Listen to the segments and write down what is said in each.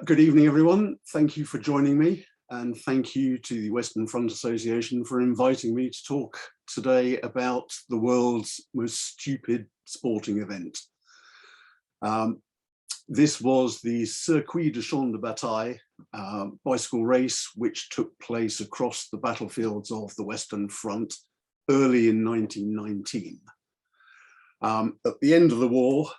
Good evening, everyone. Thank you for joining me, and thank you to the Western Front Association for inviting me to talk today about the world's most stupid sporting event. This was the Cirque de Champs de Bataille bicycle race, which took place across the battlefields of the Western Front early in 1919. At the end of the war,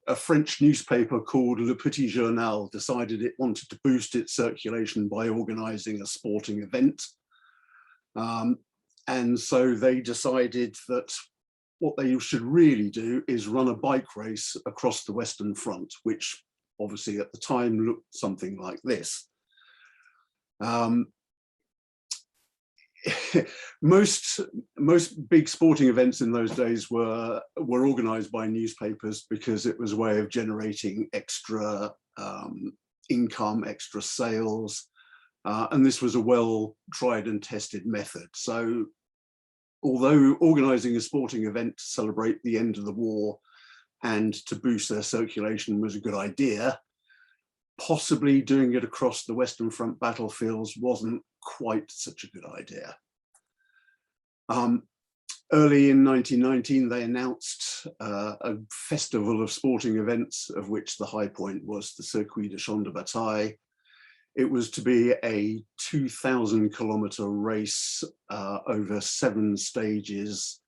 a French newspaper called Le Petit Journal decided it wanted to boost its circulation by organizing a sporting event. And so they decided that what they should really do is run a bike race across the Western Front, which obviously at the time looked something like this. Most big sporting events in those days were organized by newspapers because it was a way of generating extra income, extra sales, and this was a well tried and tested method. So although organizing a sporting event to celebrate the end of the war and to boost their circulation was a good idea, possibly doing it across the Western Front battlefields wasn't quite such a good idea. Early in 1919, they announced a festival of sporting events, of which the high point was the Cirque de Champs de Bataille. It was to be a 2,000-kilometer race over 7 stages,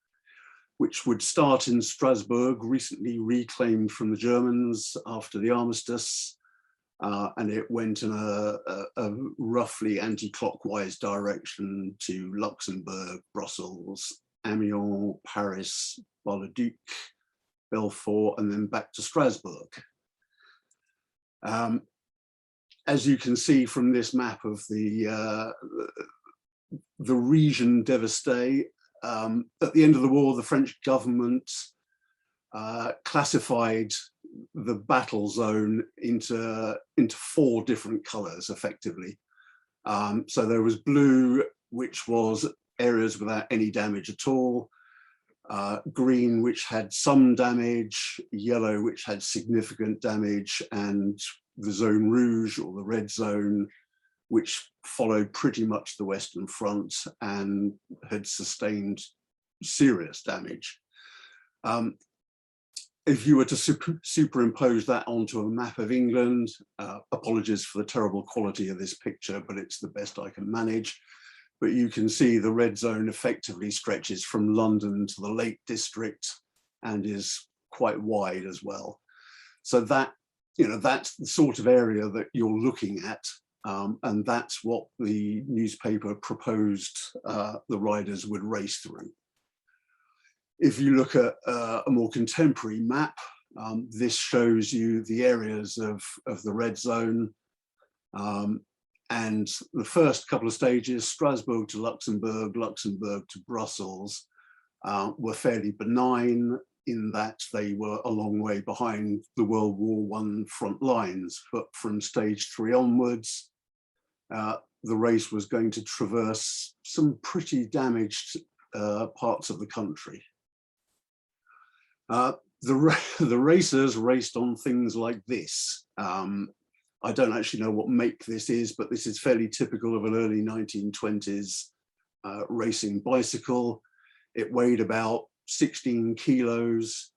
which would start in Strasbourg, recently reclaimed from the Germans after the armistice. And it went in a roughly anti-clockwise direction to Luxembourg, Brussels, Amiens, Paris, Bar-le-Duc, Belfort, and then back to Strasbourg. As you can see from this map of the region devasté, at the end of the war, the French government classified the battle zone into 4 different colors effectively. So there was blue, which was areas without any damage at all, green, which had some damage, yellow, which had significant damage, and the zone rouge, or the red zone, which followed pretty much the Western Front and had sustained serious damage. If you were to superimpose that onto a map of England, apologies for the terrible quality of this picture, but it's the best I can manage. But you can see the red zone effectively stretches from London to the Lake District and is quite wide as well. So that, that's the sort of area that you're looking at. And that's what the newspaper proposed the riders would race through. If you look at a more contemporary map, this shows you the areas of the red zone. And the first couple of stages, Strasbourg to Luxembourg, Luxembourg to Brussels, were fairly benign in that they were a long way behind the World War I front lines. But from stage 3 onwards, the race was going to traverse some pretty damaged parts of the country. The racers raced on things like this. I don't actually know what make this is, but this is fairly typical of an early 1920s racing bicycle. It weighed about 16 kilos.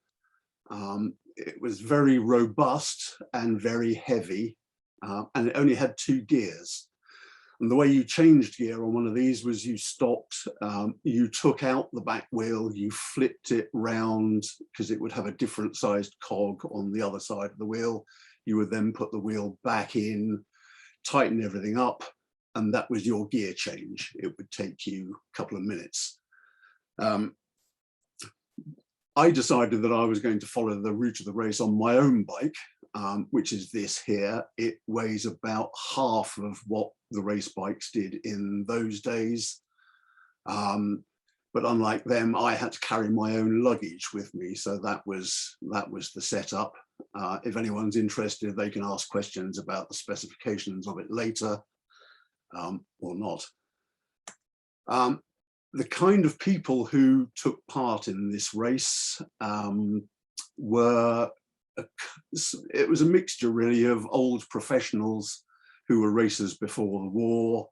It was very robust and very heavy, and it only had 2 gears. And the way you changed gear on one of these was you stopped, you took out the back wheel, you flipped it round because it would have a different sized cog on the other side of the wheel. You would then put the wheel back in, tighten everything up, and that was your gear change. It would take you a couple of minutes. I decided that I was going to follow the route of the race on my own bike, which is this here. It weighs about half of what the race bikes did in those days. But unlike them, I had to carry my own luggage with me. So that was the setup. If anyone's interested, they can ask questions about the specifications of it later, or not. The kind of people who took part in this race were it was a mixture really of old professionals who were racers before the war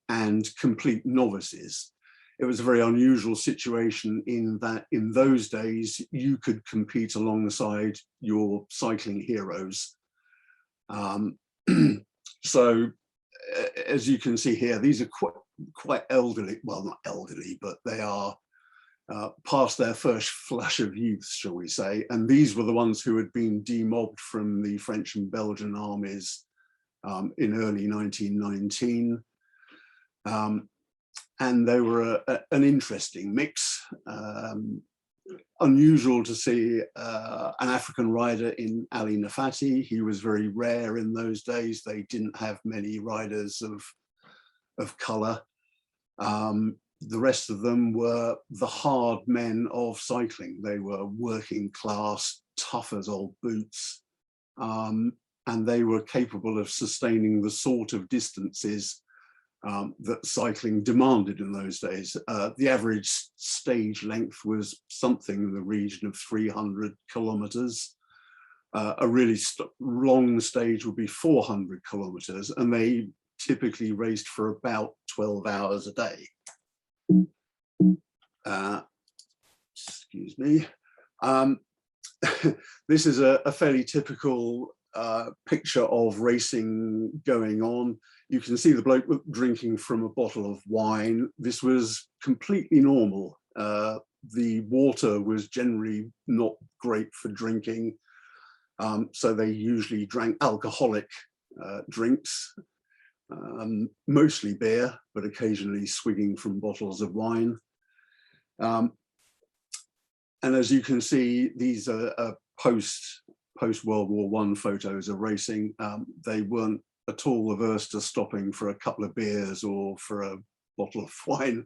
and complete novices. It was a very unusual situation in that in those days you could compete alongside your cycling heroes. So as you can see here, these are quite elderly, well, not elderly, but they are past their first flush of youth, shall we say. And these were the ones who had been demobbed from the French and Belgian armies in early 1919. And they were an interesting mix. Unusual to see an African rider in Ali Nafati. He was very rare in those days. They didn't have many riders of colour. The rest of them were the hard men of cycling. They were working class, tough as old boots, and they were capable of sustaining the sort of distances that cycling demanded in those days. The average stage length was something in the region of 300 kilometers. A really long stage would be 400 kilometers, and they typically raced for about 12 hours a day. Excuse me. This is a fairly typical picture of racing going on. You can see the bloke drinking from a bottle of wine. This was completely normal. The water was generally not great for drinking, so they usually drank alcoholic drinks, mostly beer, but occasionally swigging from bottles of wine. And as you can see, these are post-World War I photos of racing. They weren't at all averse to stopping for a couple of beers or for a bottle of wine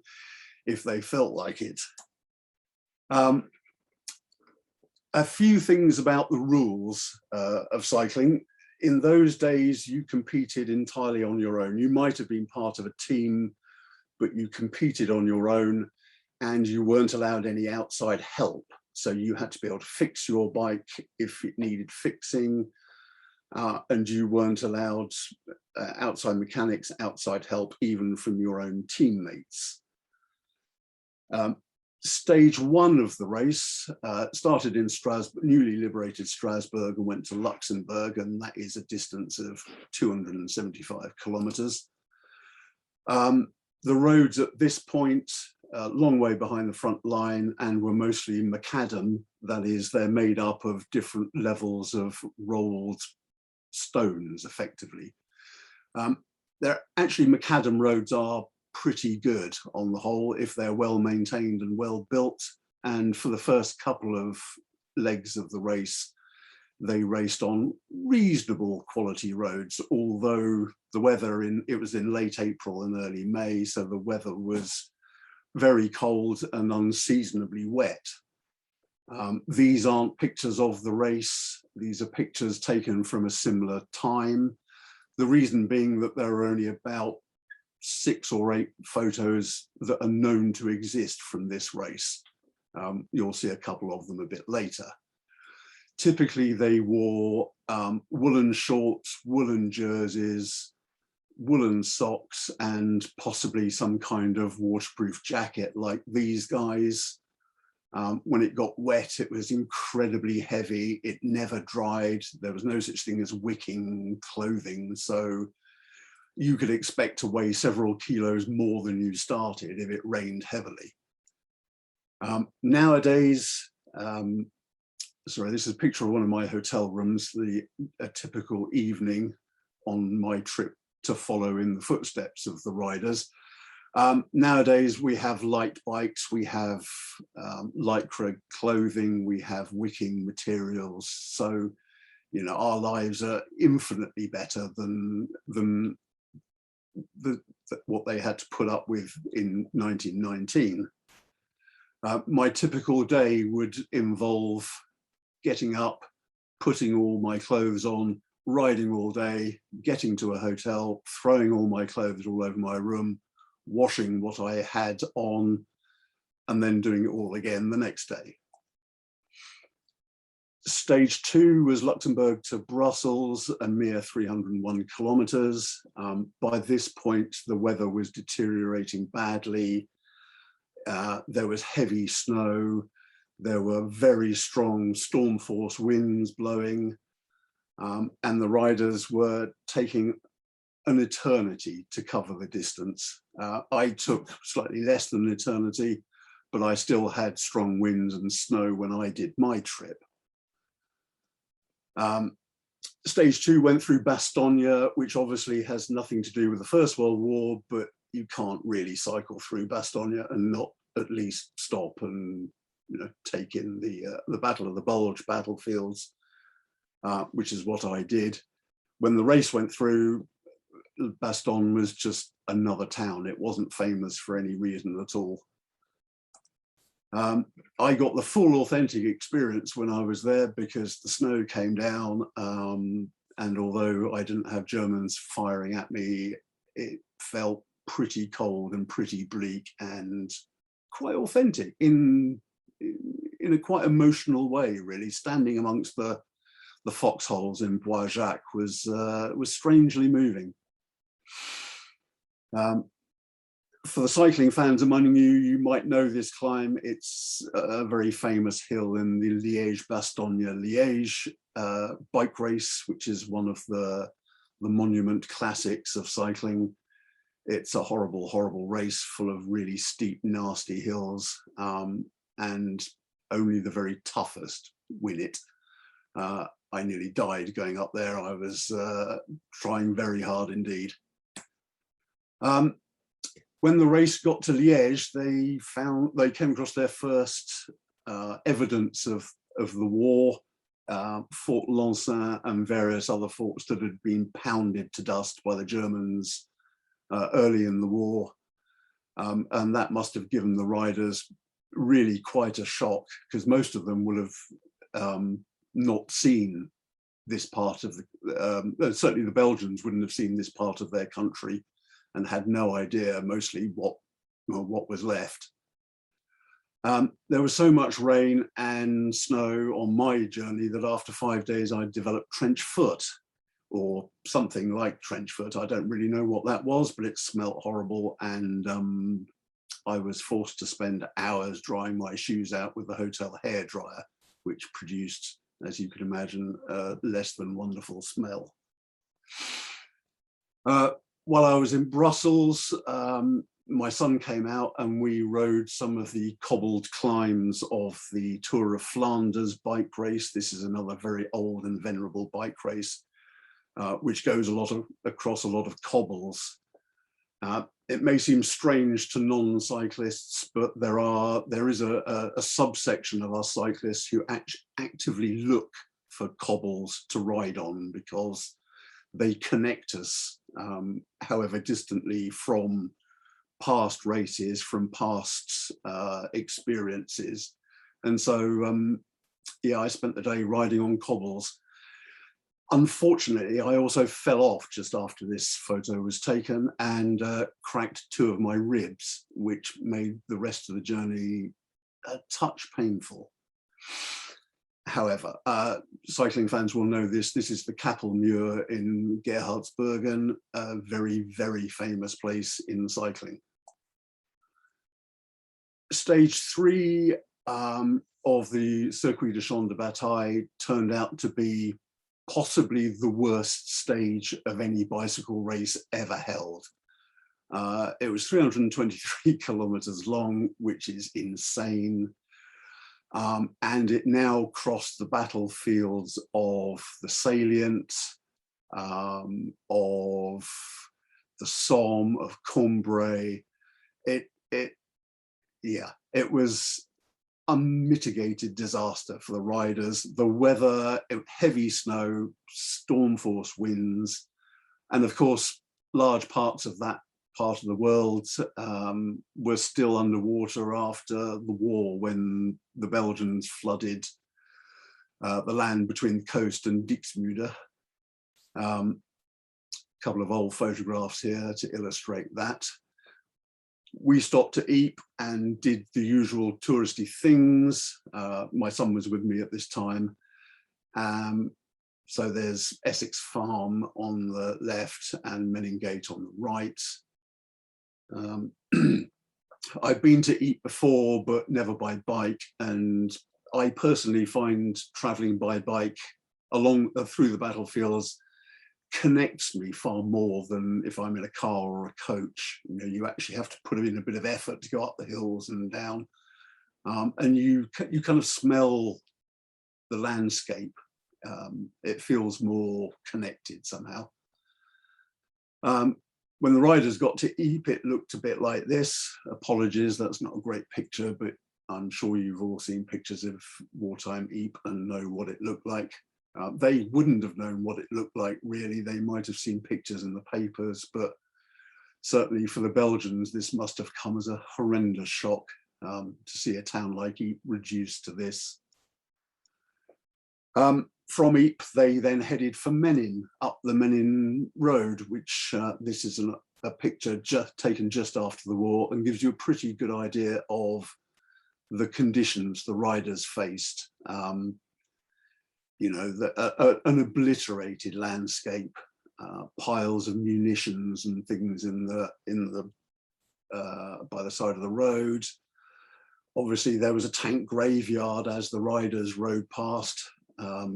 if they felt like it. A few things about the rules of cycling. In those days, you competed entirely on your own. You might have been part of a team, but you competed on your own and you weren't allowed any outside help. So you had to be able to fix your bike if it needed fixing, and you weren't allowed outside mechanics, outside help, even from your own teammates. Stage one of the race started in Strasbourg, newly liberated Strasbourg, and went to Luxembourg, and that is a distance of 275 kilometers. The roads at this point, a long way behind the front line, and were mostly macadam. That is, they're made up of different levels of rolled stones, effectively. They're actually, macadam roads are pretty good on the whole if they're well maintained and well built. And for the first couple of legs of the race, they raced on reasonable quality roads, although the weather it was in late April and early May, so the weather was very cold and unseasonably wet. These aren't pictures of the race. These are pictures taken from a similar time. The reason being that there are only about 6 or 8 photos that are known to exist from this race. You'll see a couple of them a bit later. Typically they wore woolen shorts, woolen jerseys, woolen socks, and possibly some kind of waterproof jacket like these guys. When it got wet, it was incredibly heavy. It never dried. There was no such thing as wicking clothing. So you could expect to weigh several kilos more than you started if it rained heavily. Nowadays, sorry, this is a picture of one of my hotel rooms, a typical evening on my trip to follow in the footsteps of the riders. Nowadays, we have light bikes, we have lycra clothing, we have wicking materials. So, you know, our lives are infinitely better than what they had to put up with in 1919. My typical day would involve getting up, putting all my clothes on, riding all day, getting to a hotel, throwing all my clothes all over my room, washing what I had on, and then doing it all again the next day. Stage 2 was Luxembourg to Brussels, a mere 301 kilometers. By this point, the weather was deteriorating badly. There was heavy snow. There were very strong storm force winds blowing, and the riders were taking an eternity to cover the distance. I took slightly less than an eternity, but I still had strong winds and snow when I did my trip. Stage 2 went through Bastogne, which obviously has nothing to do with the First World War, but you can't really cycle through Bastogne and not at least stop and take in the Battle of the Bulge battlefields, which is what I did. When the race went through, Bastogne was just another town. It wasn't famous for any reason at all. I got the full authentic experience when I was there because the snow came down, and although I didn't have Germans firing at me, it felt pretty cold and pretty bleak and quite authentic in a quite emotional way, really. Standing amongst the foxholes in Bois-Jacques was strangely moving. For the cycling fans among you, you might know this climb. It's a very famous hill in the Liege-Bastogne-Liege bike race, which is one of the monument classics of cycling. It's a horrible, horrible race full of really steep, nasty hills, and only the very toughest win it. I nearly died going up there. I was trying very hard indeed. When the race got to Liege, they came across their first evidence of the war. Fort Lansin and various other forts that had been pounded to dust by the Germans early in the war. And that must have given the riders really quite a shock, because most of them will have not seen this part of certainly the Belgians wouldn't have seen this part of their country and had no idea mostly what was left. There was so much rain and snow on my journey that after 5 days I developed trench foot, or something like trench foot. I don't really know what that was, but it smelt horrible, and I was forced to spend hours drying my shoes out with the hotel hairdryer, which produced, as you can imagine, a less than wonderful smell. While I was in Brussels, my son came out and we rode some of the cobbled climbs of the Tour of Flanders bike race. This is another very old and venerable bike race, which goes across a lot of cobbles. It may seem strange to non-cyclists, but there is a subsection of our cyclists who actively look for cobbles to ride on, because they connect us, however distantly, from past races, from past experiences. And so, yeah, I spent the day riding on cobbles. Unfortunately, I also fell off just after this photo was taken and cracked 2 of my ribs, which made the rest of the journey a touch painful. However, cycling fans will know this. This is the Kappelmuur in Gerhardsbergen, a very, very famous place in cycling. Stage 3 of the Circuit de Champs de Bataille turned out to be possibly the worst stage of any bicycle race ever held. It was 323 kilometers long, which is insane. And it now crossed the battlefields of the Salient, of the Somme, of Cambrai. It was unmitigated disaster for the riders. The weather, heavy snow, storm force winds, and of course, large parts of that part of the world were still underwater after the war, when the Belgians flooded the land between the coast and Dixmude. A couple of old photographs here to illustrate that. We stopped to eat and did the usual touristy things. My son was with me at this time, So there's Essex Farm on the left and Meningate on the right. I've been to Ypres before, but never by bike. And I personally find traveling by bike along through the battlefields connects me far more than if I'm in a car or a coach. You know, you actually have to put in a bit of effort to go up the hills and down, and you kind of smell the landscape. It feels more connected somehow. When the riders got to Ypres, it looked a bit like this. Apologies, that's not a great picture, but I'm sure you've all seen pictures of wartime Ypres and know what it looked like. They wouldn't have known what it looked like, really. They might have seen pictures in the papers, but certainly for the Belgians, this must have come as a horrendous shock to see a town like Ypres reduced to this. From Ypres, they then headed for Menin, up the Menin road, which this is a picture taken just after the war and gives you a pretty good idea of the conditions the riders faced. You know, an obliterated landscape, piles of munitions and things by the side of the road. Obviously, there was a tank graveyard as the riders rode past at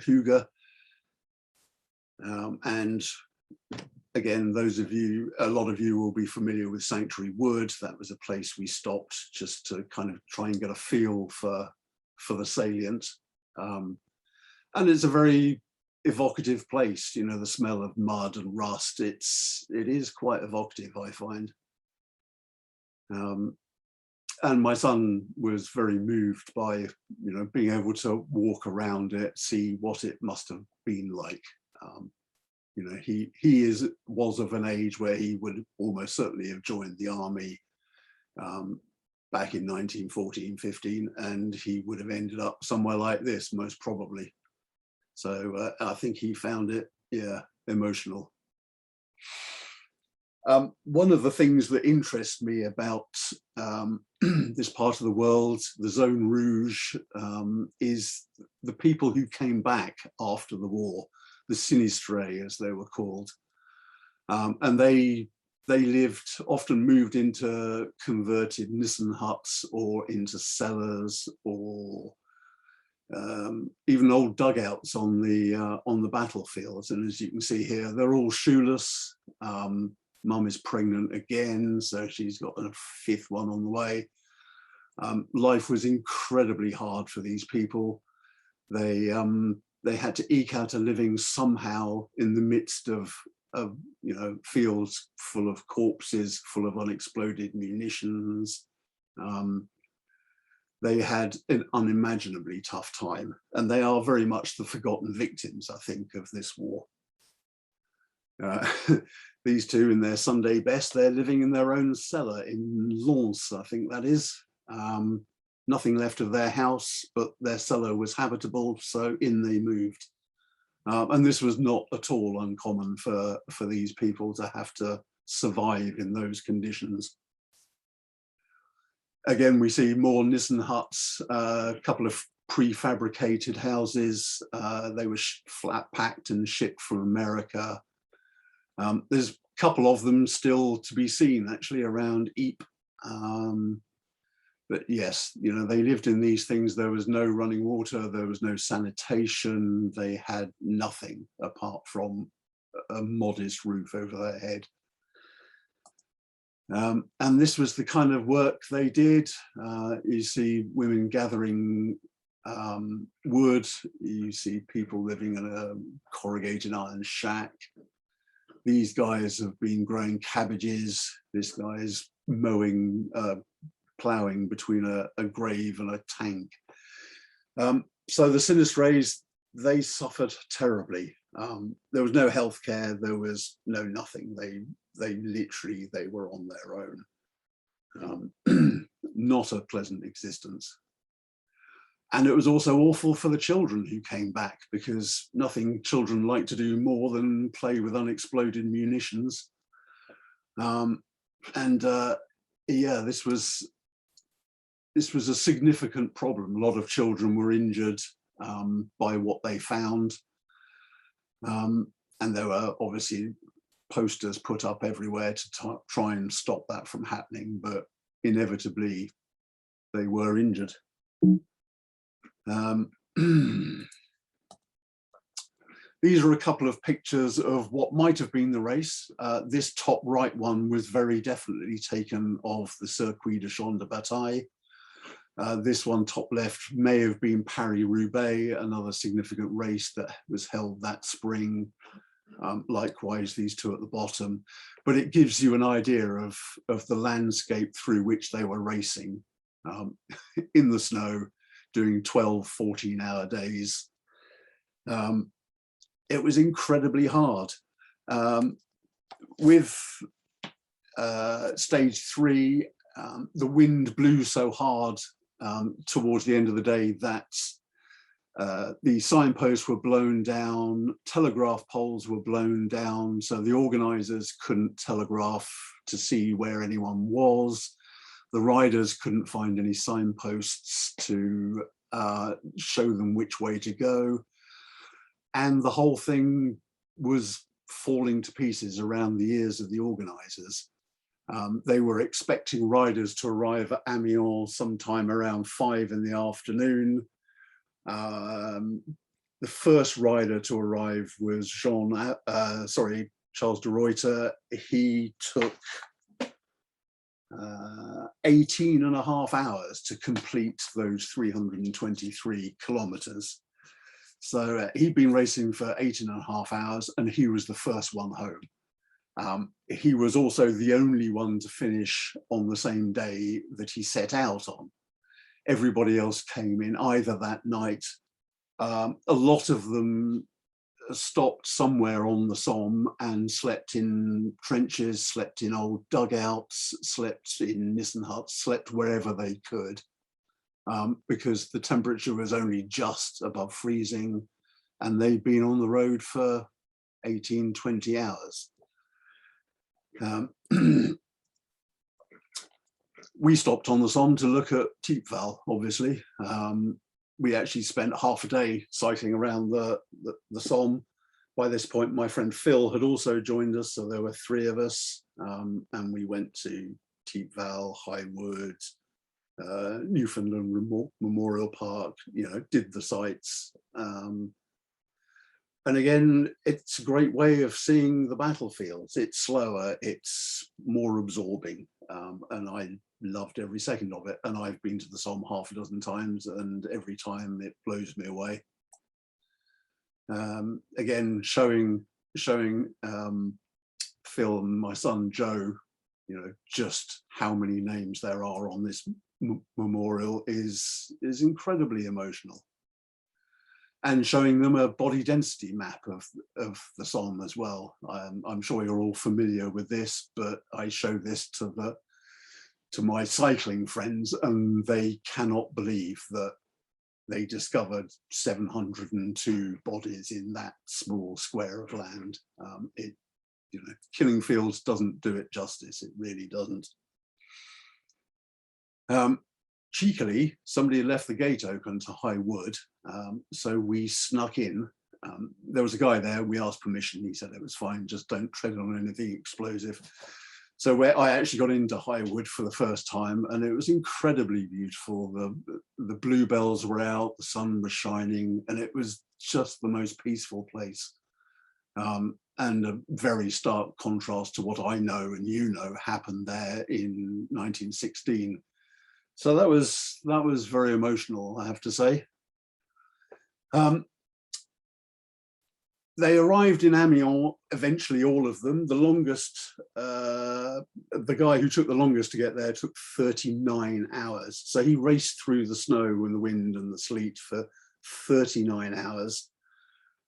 Hooge. And again, a lot of you will be familiar with Sanctuary Wood. That was a place we stopped just to kind of try and get a feel for the salient. And it's a very evocative place, you know, the smell of mud and rust. It is quite evocative, I find. And my son was very moved by, you know, being able to walk around it, see what it must have been like. You know, he was of an age where he would almost certainly have joined the army back in 1914-15, and he would have ended up somewhere like this, most probably. So I think he found it, yeah, emotional. One of the things that interests me about this part of the world, the Zone Rouge, is the people who came back after the war, the Sinistre, as they were called. And they often moved into converted Nissen huts or into cellars or even old dugouts on the battlefields. And as you can see here, they're all shoeless. Mum is pregnant again, so she's got a fifth one on the way. Life was incredibly hard for these people. They had to eke out a living somehow in the midst of you know, fields full of corpses, full of unexploded munitions. They had an unimaginably tough time, and they are very much the forgotten victims, I think, of this war. These two in their Sunday best, they're living in their own cellar in Lens, I think that is. Nothing left of their house, but their cellar was habitable, so in they moved. And this was not at all uncommon for these people to have to survive in those conditions. Again, we see more Nissen huts, a couple of prefabricated houses. They were flat packed and shipped from America. There's a couple of them still to be seen actually around Ypres. But yes, you know, they lived in these things. There was no running water, there was no sanitation. They had nothing apart from a modest roof over their head. And this was the kind of work they did. You see women gathering wood. You see people living in a corrugated iron shack. These guys have been growing cabbages. This guy is mowing, ploughing between a grave and a tank. So the Sinistres, they suffered terribly. There was no healthcare, there was no nothing. They literally, they were on their own. Not a pleasant existence. And it was also awful for the children who came back, because nothing children like to do more than play with unexploded munitions. Yeah, this was a significant problem. A lot of children were injured. by what they found. And there were obviously posters put up everywhere to try and stop that from happening, but inevitably they were injured. These are a couple of pictures of what might have been the race. This top right one was very definitely taken of the Cirque de Champs de Bataille. This one top left may have been Paris-Roubaix, another significant race that was held that spring. Likewise, these two at the bottom. But it gives you an idea of the landscape through which they were racing in the snow, doing 12, 14-hour days. It was incredibly hard. With stage 3, the wind blew so hard towards the end of the day that the signposts were blown down, telegraph poles were blown down, so the organisers couldn't telegraph to see where anyone was. The riders couldn't find any signposts to show them which way to go. And the whole thing was falling to pieces around the ears of the organisers. They were expecting riders to arrive at Amiens sometime around 5 in the afternoon. The first rider to arrive was Charles de Ruyter. He took 18 and a half hours to complete those 323 kilometers. So he'd been racing for 18 and a half hours and he was the first one home. He was also the only one to finish on the same day that he set out on. Everybody else came in either that night. A lot of them stopped somewhere on the Somme and slept in trenches, slept in old dugouts, slept in nissen huts, slept wherever they could, because the temperature was only just above freezing and they'd been on the road for 18, 20 hours. We stopped on the Somme to look at Thiepval, obviously. We actually spent half a day cycling around the Somme. By this point, my friend Phil had also joined us, so there were 3 of us, and we went to Thiepval, High Wood, Newfoundland Memorial Park, did the sights. And again, it's a great way of seeing the battlefields. It's slower, it's more absorbing, and I loved every second of it. And I've been to the Somme half a dozen times, and every time it blows me away. Again, showing Phil and my son Joe, just how many names there are on this memorial is incredibly emotional. And showing them a body density map of the Somme as well. I'm sure you're all familiar with this, but I show this to my cycling friends, and they cannot believe that they discovered 702 bodies in that small square of land. Killing Fields doesn't do it justice. It really doesn't. Cheekily, somebody left the gate open to High Wood, so we snuck in. There was a guy there, we asked permission, he said it was fine, just don't tread on anything explosive. So I actually got into High Wood for the first time, and it was incredibly beautiful. The bluebells were out, the sun was shining, and it was just the most peaceful place. And a very stark contrast to what I know and happened there in 1916. So that was very emotional, I have to say. They arrived in Amiens, eventually all of them. The longest, the guy who took the longest to get there took 39 hours. So he raced through the snow and the wind and the sleet for 39 hours.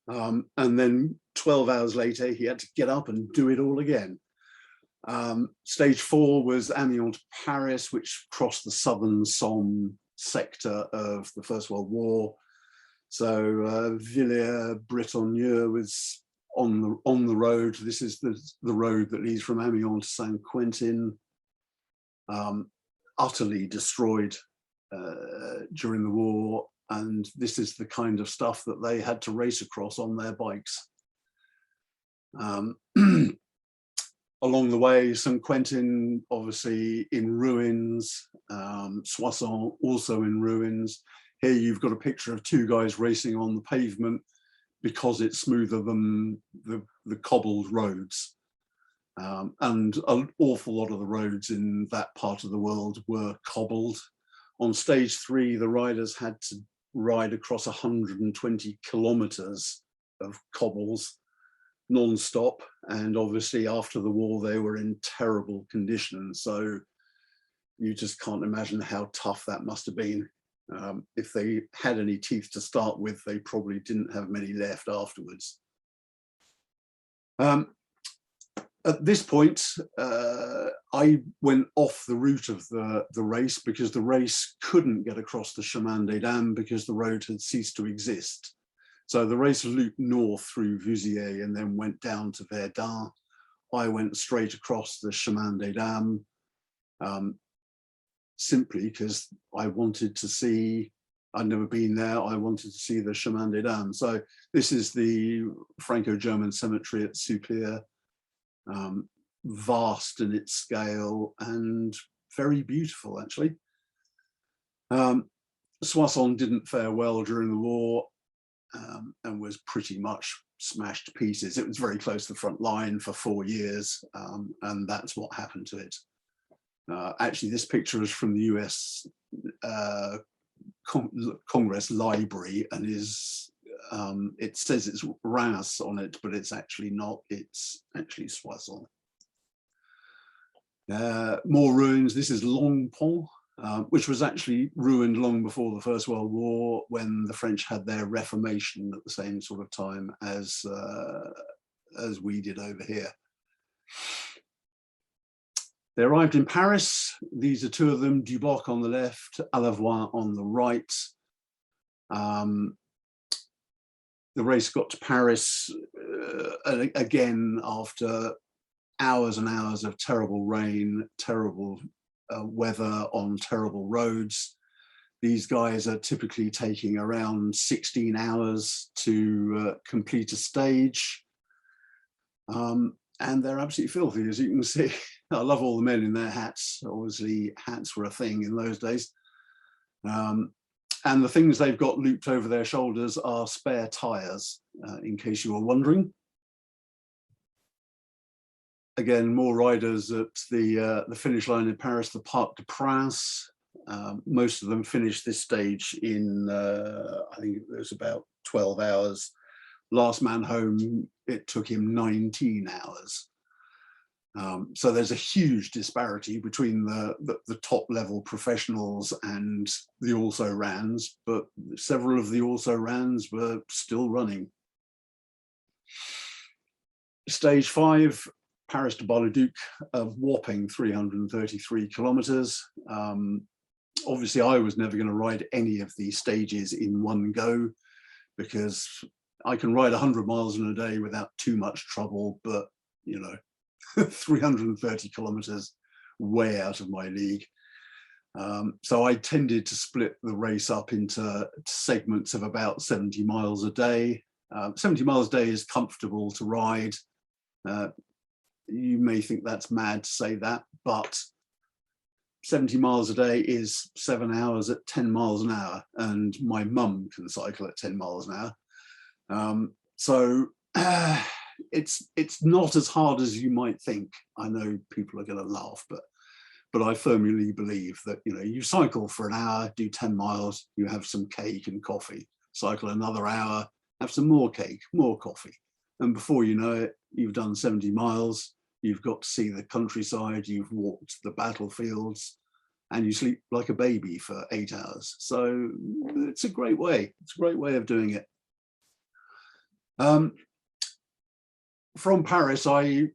And then 12 hours later, he had to get up and do it all again. Stage 4 was Amiens to Paris, which crossed the southern Somme sector of the First World War. So Villers-Bretonneux was on the road. This is the road that leads from Amiens to Saint-Quentin. Utterly destroyed during the war. and this is the kind of stuff that they had to race across on their bikes. Along the way, Saint-Quentin obviously in ruins, Soissons also in ruins. Here you've got a picture of two guys racing on the pavement because it's smoother than the cobbled roads. And an awful lot of the roads in that part of the world were cobbled. On stage 3, the riders had to ride across 120 kilometers of cobbles non-stop, and obviously after the war they were in terrible condition, so you just can't imagine how tough that must have been. If they had any teeth to start with, they probably didn't have many left afterwards. At this point, I went off the route of the race because the race couldn't get across the Chemin des Dames because the road had ceased to exist. So the race looped north through Vosges and then went down to Verdun. I went straight across the Chemin des Dames, simply because I wanted to see, I'd never been there, I wanted to see the Chemin des Dames. So this is the Franco-German cemetery at Soupir, vast in its scale and very beautiful, actually. Soissons didn't fare well during the war, and was pretty much smashed to pieces. It was very close to the front line for 4 years, and that's what happened to it. Actually, this picture is from the US Congress Library, and is it says it's Reims on it, but it's actually not. It's actually Soissons. More ruins. This is Longpont, which was actually ruined long before the First World War, when the French had their Reformation at the same sort of time as we did over here. They arrived in Paris. These are two of them, Duboc on the left, Alavoine on the right. The race got to Paris again after hours and hours of terrible rain, terrible weather on terrible roads. These guys are typically taking around 16 hours to complete a stage. And they're absolutely filthy, as you can see. I love all the men in their hats. Obviously, hats were a thing in those days. And the things they've got looped over their shoulders are spare tires, in case you were wondering. Again, more riders at the finish line in Paris, the Parc des Princes. Most of them finished this stage in, I think it was about 12 hours. Last man home, it took him 19 hours. So there's a huge disparity between the top level professionals and the also-rans, but several of the also-rans were still running. Stage 5, Paris to Bar-le-Duc, a whopping 333 kilometers. Obviously, I was never going to ride any of these stages in one go, because I can ride 100 miles in a day without too much trouble, but, you know, 330 kilometers, way out of my league. So I tended to split the race up into segments of about 70 miles a day. 70 miles a day is comfortable to ride. You may think that's mad to say that, but 70 miles a day is 7 hours at 10 miles an hour, and my mum can cycle at 10 miles an hour. So it's not as hard as you might think. I know people are going to laugh, but I firmly believe that, you know, you cycle for an hour, do 10 miles, you have some cake and coffee, cycle another hour, have some more cake, more coffee. And before you know it, you've done 70 miles, you've got to see the countryside, you've walked the battlefields, and you sleep like a baby for 8 hours. So it's a great way. It's a great way of doing it. From Paris, I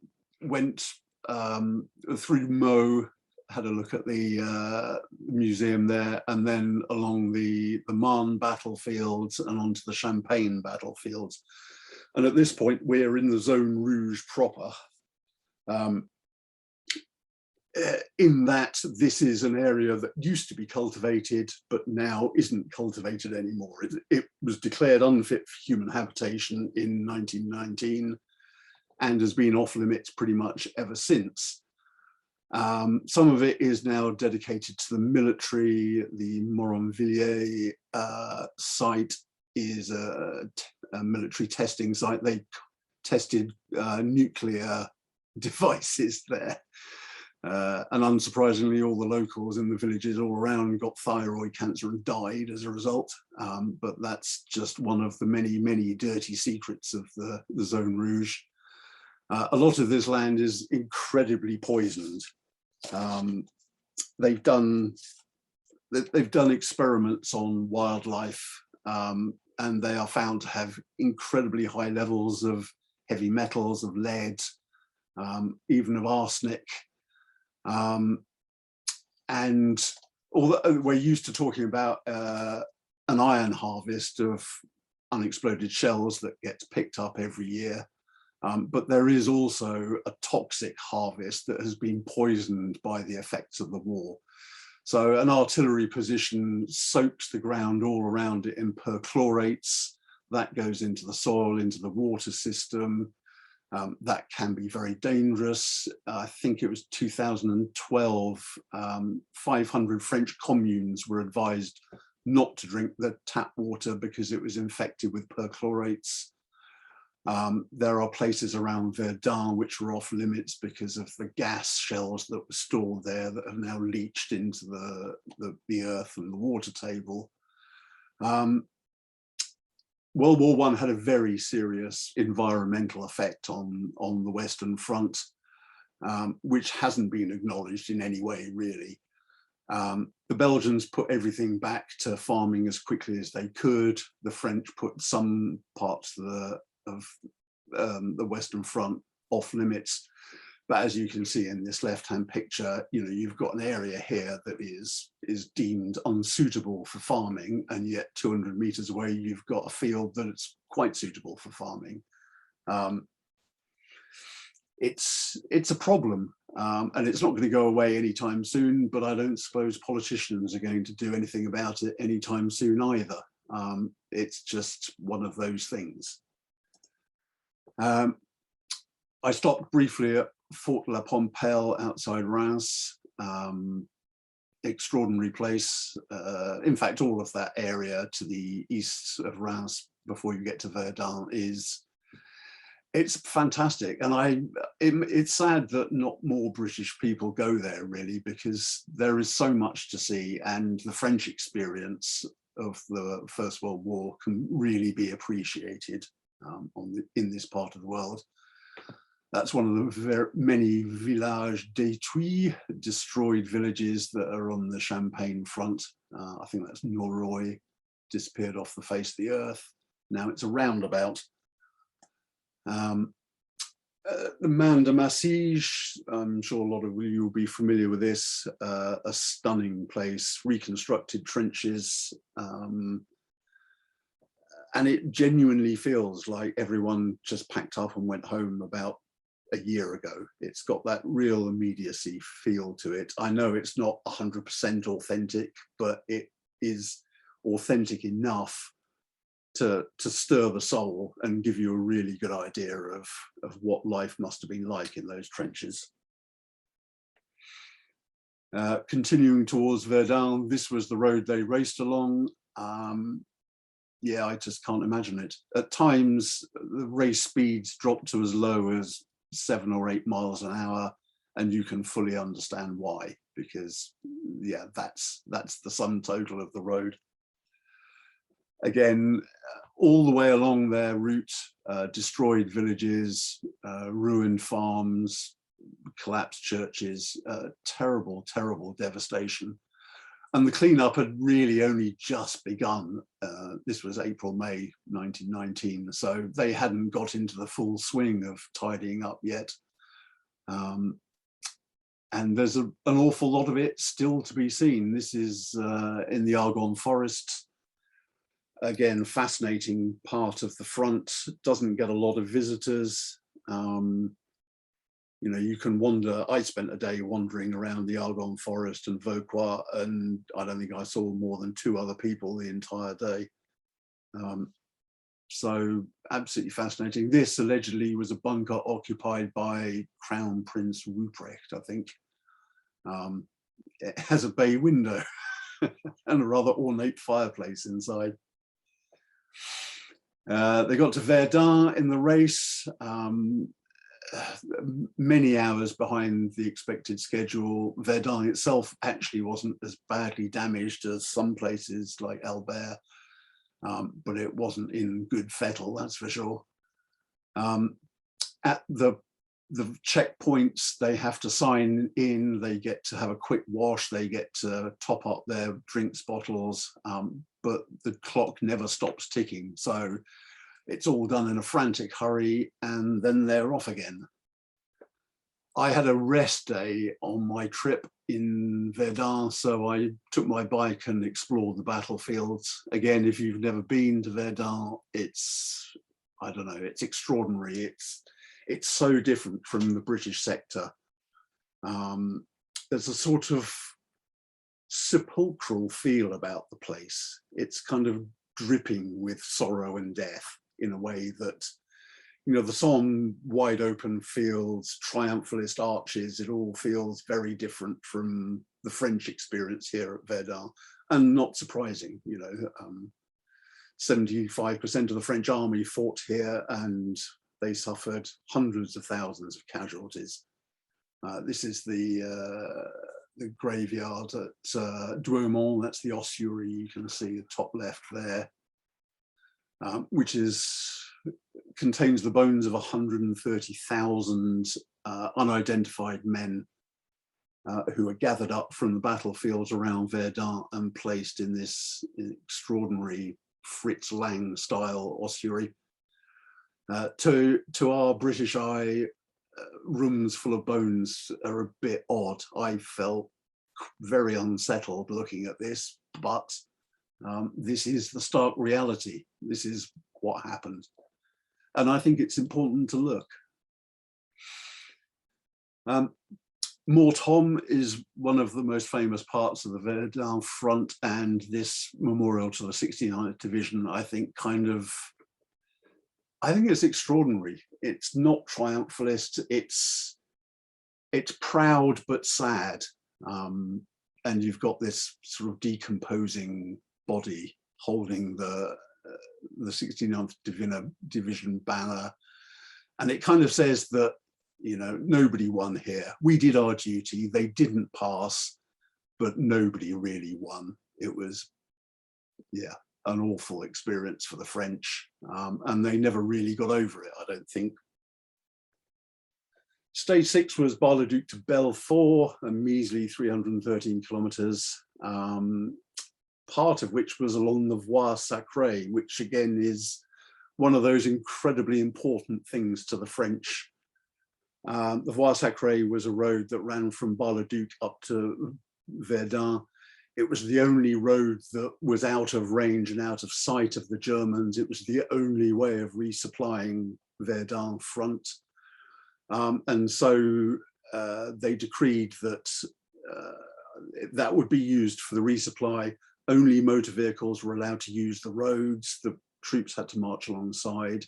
went through Meaux, had a look at the museum there, and then along the Marne battlefields and onto the Champagne battlefields. And at this point, we're in the Zone Rouge proper. in that this is an area that used to be cultivated, but now isn't cultivated anymore. It was declared unfit for human habitation in 1919 and has been off limits pretty much ever since. Some of it is now dedicated to the military. The Moronvilliers site is a military testing site. They tested nuclear devices there. And unsurprisingly, all the locals in the villages all around got thyroid cancer and died as a result. But that's just one of the many, many dirty secrets of the Zone Rouge. A lot of this land is incredibly poisoned. They've done experiments on wildlife, and they are found to have incredibly high levels of heavy metals, of lead, even of arsenic. And although we're used to talking about an iron harvest of unexploded shells that gets picked up every year, but there is also a toxic harvest that has been poisoned by the effects of the war. So an artillery position soaks the ground all around it in perchlorates. That goes into the soil, into the water system. That can be very dangerous. I think it was 2012, 500 French communes were advised not to drink the tap water because it was infected with perchlorates. There are places around Verdun which were off limits because of the gas shells that were stored there that have now leached into the earth and the water table. World War I had a very serious environmental effect on the Western Front, which hasn't been acknowledged in any way, really. The Belgians put everything back to farming as quickly as they could. The French put some parts of the Western Front off limits. But as you can see in this left-hand picture, you know, you've got an area here that is deemed unsuitable for farming, and yet 200 meters away, you've got a field that it's quite suitable for farming. It's a problem, and it's not going to go away anytime soon, but I don't suppose politicians are going to do anything about it anytime soon either. It's just one of those things. I stopped briefly at Fort La Pompelle outside Reims. Extraordinary place. In fact, all of that area to the east of Reims before you get to Verdun it's fantastic. And it's sad that not more British people go there, really, because there is so much to see, and the French experience of the First World War can really be appreciated in this part of the world. That's one of the many villages détruits, destroyed villages that are on the Champagne front. I think that's Norroy, disappeared off the face of the earth. Now it's a roundabout. The Main de Massige, I'm sure a lot of you will be familiar with this, a stunning place, reconstructed trenches, and it genuinely feels like everyone just packed up and went home about a year ago. It's got that real immediacy feel to it. I know it's not 100% authentic, but it is authentic enough to stir the soul and give you a really good idea of what life must have been like in those trenches. Continuing towards Verdun, this was the road they raced along. Yeah, I just can't imagine it. At times, the race speeds dropped to as low as 7 or 8 miles an hour, and you can fully understand why, because yeah, that's the sum total of the road. Again, all the way along their route, destroyed villages, ruined farms, collapsed churches, terrible, terrible devastation. And the cleanup had really only just begun. This was April, May 1919, so they hadn't got into the full swing of tidying up yet. And there's an awful lot of it still to be seen. This is in the Argonne Forest. Again, fascinating part of the front, doesn't get a lot of visitors. You know, you can wander. I spent a day wandering around the Argonne Forest and Vauquois, and I don't think I saw more than 2 other people the entire day. So absolutely fascinating. This allegedly was a bunker occupied by Crown Prince Ruprecht, I think. It has a bay window and a rather ornate fireplace inside. They got to Verdun in the race, many hours behind the expected schedule. Verdun itself actually wasn't as badly damaged as some places like Albert, but it wasn't in good fettle, that's for sure. At the checkpoints, they have to sign in, they get to have a quick wash, they get to top up their drinks bottles, but the clock never stops ticking. So it's all done in a frantic hurry, and then they're off again. I had a rest day on my trip in Verdun, so I took my bike and explored the battlefields. Again, if you've never been to Verdun, it's, I don't know, it's extraordinary. It's so different from the British sector. There's a sort of sepulchral feel about the place. It's kind of dripping with sorrow and death in a way that, you know, the Somme, wide open fields, triumphalist arches, it all feels very different from the French experience here at Verdun, and not surprising. You know, 75% of the French army fought here, and they suffered hundreds of thousands of casualties. This is the graveyard at Douaumont. That's the ossuary, you can see the top left there, which contains the bones of 130,000 unidentified men who were gathered up from the battlefields around Verdun and placed in this extraordinary Fritz Lang style ossuary. To our British eye, rooms full of bones are a bit odd. I felt very unsettled looking at this, but this is the stark reality. This is what happened. And I think it's important to look. Mortom is one of the most famous parts of the Verdun front, and this memorial to the 69th Division, I think it's extraordinary. It's not triumphalist, it's proud but sad. And you've got this sort of decomposing body holding the 69th Division banner. And it kind of says that, you know, nobody won here. We did our duty, they didn't pass, but nobody really won. It was, yeah, an awful experience for the French, and they never really got over it, I don't think. Stage 6 was Bar-le-Duc to Belfort, a measly 313 kilometers, part of which was along the Voie Sacrée, which again is one of those incredibly important things to the French. The Voie Sacrée was a road that ran from Bar-le-Duc up to Verdun. It was the only road that was out of range and out of sight of the Germans. It was the only way of resupplying Verdun front. And so they decreed that that would be used for the resupply. Only motor vehicles were allowed to use the roads. The troops had to march alongside.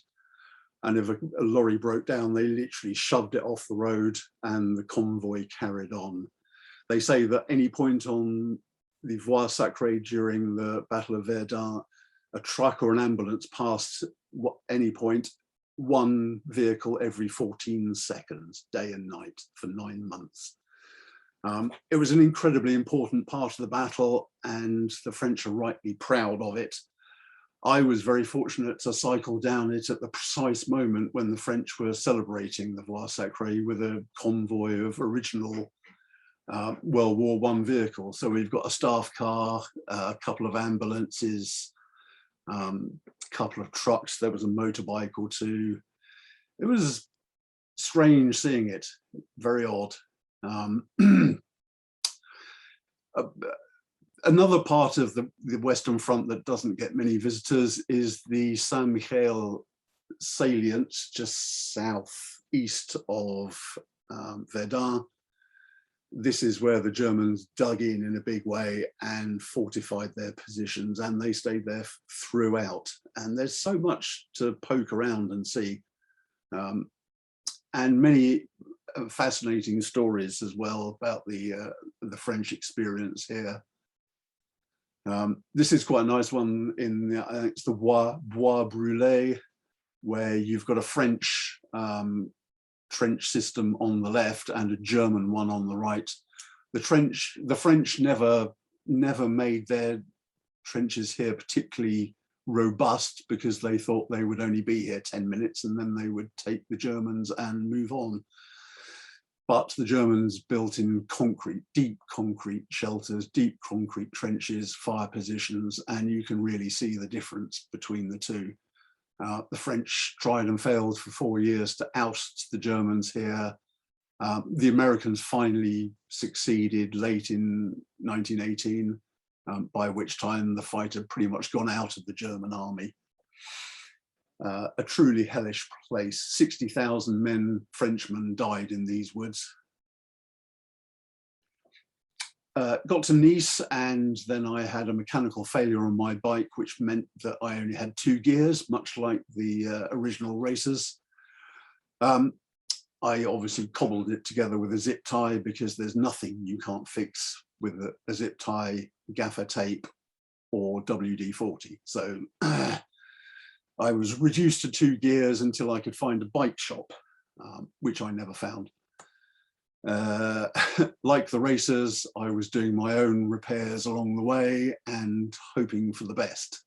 And if a lorry broke down, they literally shoved it off the road and the convoy carried on. They say that any point on the Voie Sacrée during the Battle of Verdun, a truck or an ambulance passed at any point, one vehicle every 14 seconds, day and night, for 9 months. It was an incredibly important part of the battle, and the French are rightly proud of it. I was very fortunate to cycle down it at the precise moment when the French were celebrating the Voie Sacrée with a convoy of original World War I vehicles. So we've got a staff car, a couple of ambulances, a couple of trucks. There was a motorbike or two. It was strange seeing it, very odd. Another part of the Western Front that doesn't get many visitors is the Saint-Mihiel salient, just southeast of Verdun. This is where the Germans dug in a big way and fortified their positions, and they stayed there throughout. And there's so much to poke around and see, and many fascinating stories as well about the French experience here. This is quite a nice one in it's the Bois Brûlés, where you've got a French trench system on the left and a German one on the right. The French never made their trenches here particularly robust, because they thought they would only be here 10 minutes and then they would take the Germans and move on. But the Germans built in concrete, deep concrete shelters, deep concrete trenches, fire positions, and you can really see the difference between the two. The French tried and failed for 4 years to oust the Germans here. The Americans finally succeeded late in 1918, by which time the fight had pretty much gone out of the German army. A truly hellish place. 60,000 men, Frenchmen, died in these woods. Got to Nice, and then I had a mechanical failure on my bike, which meant that I only had 2 gears, much like the original racers. I obviously cobbled it together with a zip tie, because there's nothing you can't fix with a zip tie, gaffer tape, or WD-40. So I was reduced to 2 gears until I could find a bike shop, which I never found. Like the racers, I was doing my own repairs along the way and hoping for the best.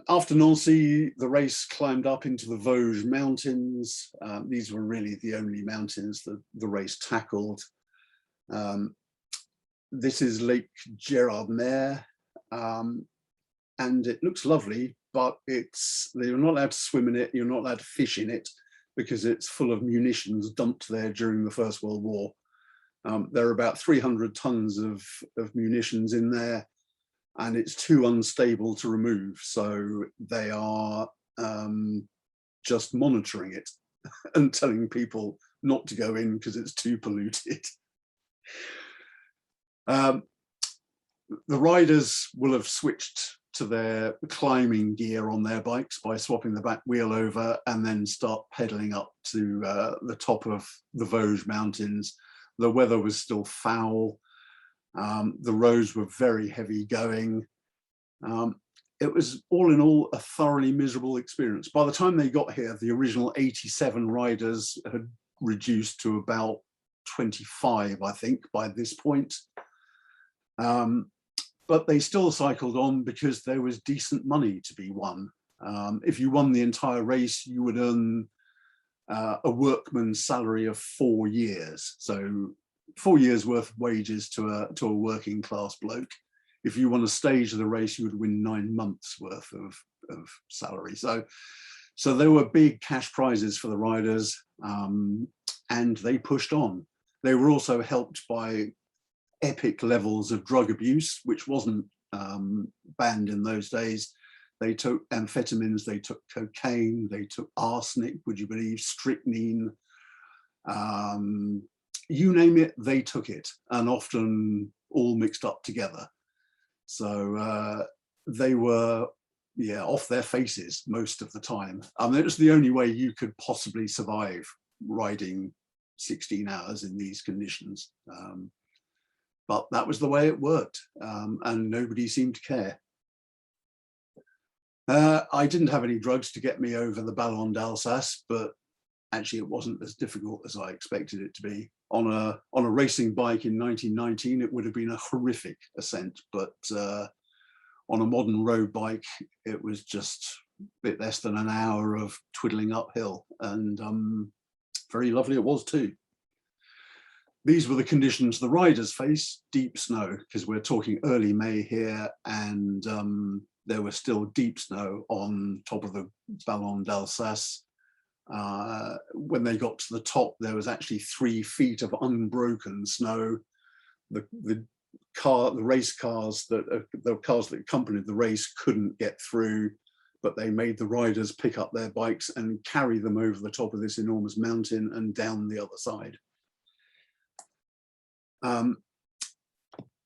After Nancy, the race climbed up into the Vosges mountains. These were really the only mountains that the race tackled. This is Lake Gerard, and it looks lovely, but you're not allowed to swim in it, you're not allowed to fish in it, because it's full of munitions dumped there during the First World War. There are about 300 tons of munitions in there, and it's too unstable to remove. So they are just monitoring it and telling people not to go in because it's too polluted. The riders will have switched to their climbing gear on their bikes by swapping the back wheel over and then start pedaling up to the top of the Vosges mountains. The weather was still foul. The roads were very heavy going. It was all in all a thoroughly miserable experience. By the time they got here, the original 87 riders had reduced to about 25, I think, by this point. But they still cycled on because there was decent money to be won. If you won the entire race, you would earn a workman's salary of 4 years. So 4 years worth of wages to a working class bloke. If you won a stage of the race, you would win 9 months worth of salary. So there were big cash prizes for the riders, and they pushed on. They were also helped by epic levels of drug abuse, which wasn't banned in those days. They took amphetamines, they took cocaine, they took arsenic, would you believe, strychnine, you name it, they took it, and often all mixed up together. So they were, off their faces most of the time. It was the only way you could possibly survive riding 16 hours in these conditions. But that was the way it worked, and nobody seemed to care. I didn't have any drugs to get me over the Ballon d'Alsace, but actually it wasn't as difficult as I expected it to be. On a racing bike in 1919, it would have been a horrific ascent, but on a modern road bike, it was just a bit less than an hour of twiddling uphill, and very lovely it was too. These were the conditions the riders faced: deep snow, because we're talking early May here, and there was still deep snow on top of the Ballon d'Alsace. When they got to the top, there was actually 3 feet of unbroken snow. The race cars, the cars that accompanied the race couldn't get through, but they made the riders pick up their bikes and carry them over the top of this enormous mountain and down the other side.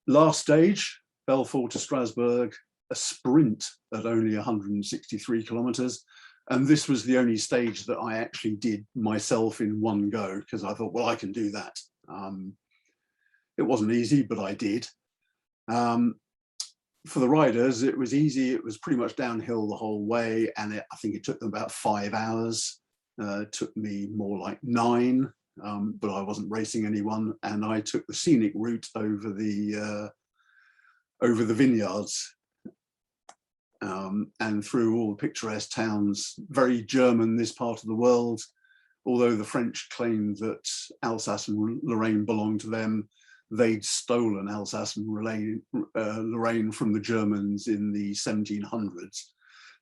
Last stage, Belfort to Strasbourg, a sprint at only 163 kilometers. And this was the only stage that I actually did myself in one go, because I thought, well, I can do that. It wasn't easy, but I did. For the riders, it was easy. It was pretty much downhill the whole way. And I think it took them about 5 hours. It took me more like 9, but I wasn't racing anyone. And I took the scenic route over the vineyards. And through all the picturesque towns, very German, this part of the world, although the French claimed that Alsace and Lorraine belonged to them, they'd stolen Alsace and Lorraine from the Germans in the 1700s.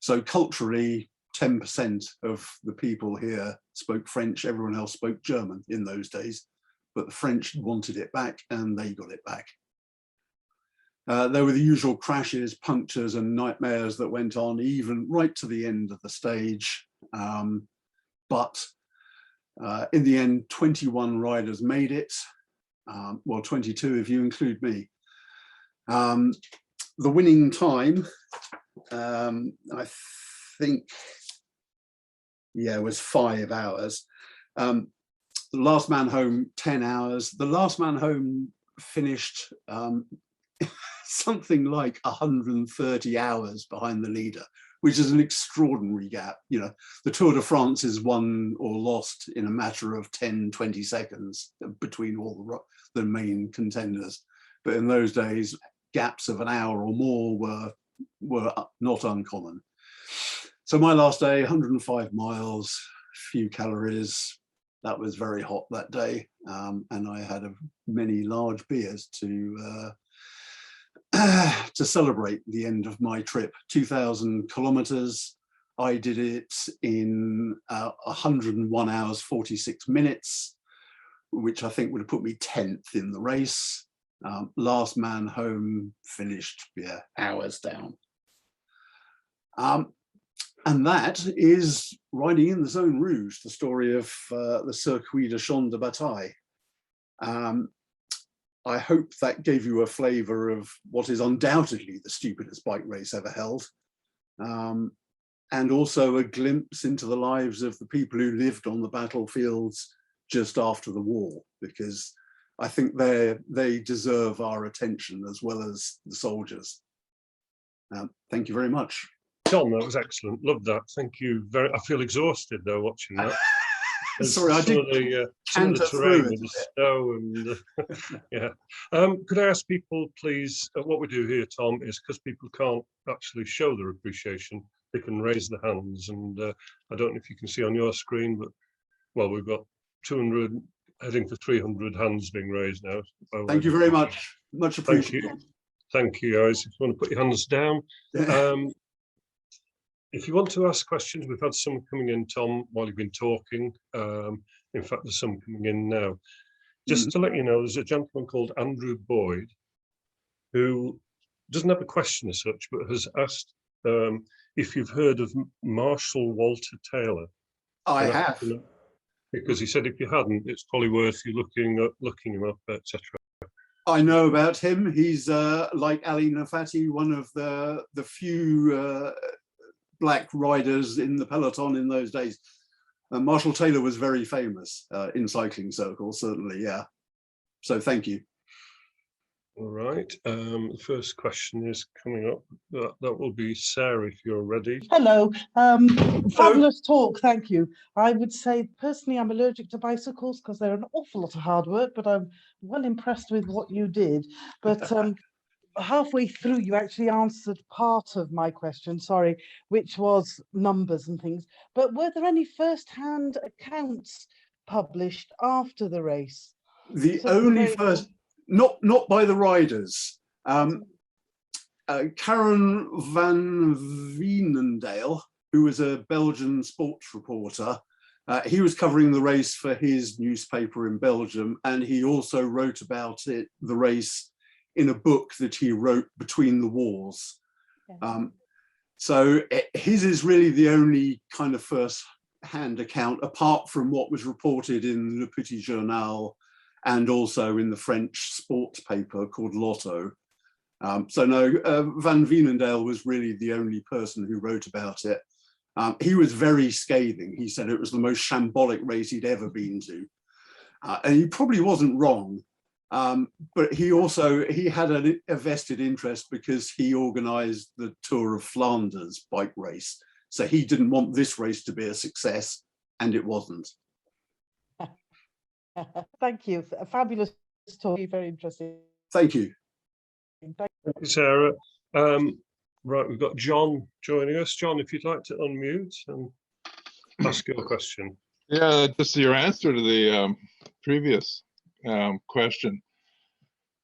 So culturally, 10% of the people here spoke French, everyone else spoke German in those days, but the French wanted it back and they got it back. There were the usual crashes, punctures and nightmares that went on even right to the end of the stage. But in the end, 21 riders made it. Well, 22 if you include me. The winning time, I think, yeah, was 5 hours. The last man home, 10 hours. The last man home finished something like 130 hours behind the leader, which is an extraordinary gap. You know, the Tour de France is won or lost in a matter of 10, 20 seconds between all the main contenders. But in those days, gaps of an hour or more were not uncommon. So my last day, 105 miles, few calories. That was very hot that day. And I had many large beers to celebrate the end of my trip. 2,000 kilometers. I did it in 101 hours, 46 minutes, which I think would have put me 10th in the race. Last man home finished, yeah, hours down. And that is riding in the Zone Rouge, the story of the Circuit de Champs de Bataille. I hope that gave you a flavour of what is undoubtedly the stupidest bike race ever held. And also a glimpse into the lives of the people who lived on the battlefields just after the war, because I think they deserve our attention as well as the soldiers. Thank you very much. Tom, that was excellent. Loved that. Thank you very. I feel exhausted though watching that. Sorry, I did some of the terrain with the snow and yeah. Could I ask people, please? What we do here, Tom, is because people can't actually show their appreciation, they can raise their hands. And I don't know if you can see on your screen, but well, we've got 200 heading for 300 hands being raised now. Thank you very much. Much appreciated. Thank you, guys. If you want to put your hands down. If you want to ask questions, we've had some coming in, Tom, while you've been talking. In fact, there's some coming in now. Just to let you know, there's a gentleman called Andrew Boyd who doesn't have a question as such, but has asked if you've heard of Marshal Walter Taylor. I have. Because he said if you hadn't, it's probably worth you looking him up, etc. I know about him. He's like Ali Nafati, one of the few black riders in the peloton in those days. Marshal Taylor was very famous in cycling circles, certainly, yeah. So thank you. All right. The first question is coming up. That will be Sarah, if you're ready. Hello. Fabulous talk, thank you. I would say, personally, I'm allergic to bicycles because they're an awful lot of hard work, but I'm well impressed with what you did. But halfway through, you actually answered part of my question, sorry, which was numbers and things. But were there any first-hand accounts published after the race? The only first, not by the riders. Karen van Veenendael, who was a Belgian sports reporter, he was covering the race for his newspaper in Belgium, and he also wrote about the race in a book that he wrote between the wars. So his is really the only kind of first-hand account, apart from what was reported in Le Petit Journal and also in the French sports paper called Lotto. So no, Van Veenendael was really the only person who wrote about it. He was very scathing. He said it was the most shambolic race he'd ever been to. And he probably wasn't wrong. But he had a vested interest because he organized the Tour of Flanders bike race. So he didn't want this race to be a success, and it wasn't. Thank you. A fabulous story, very interesting. Thank you. Thank you, Sarah. Right, we've got John joining us. John, if you'd like to unmute and ask your question. Yeah, just your answer to the previous question.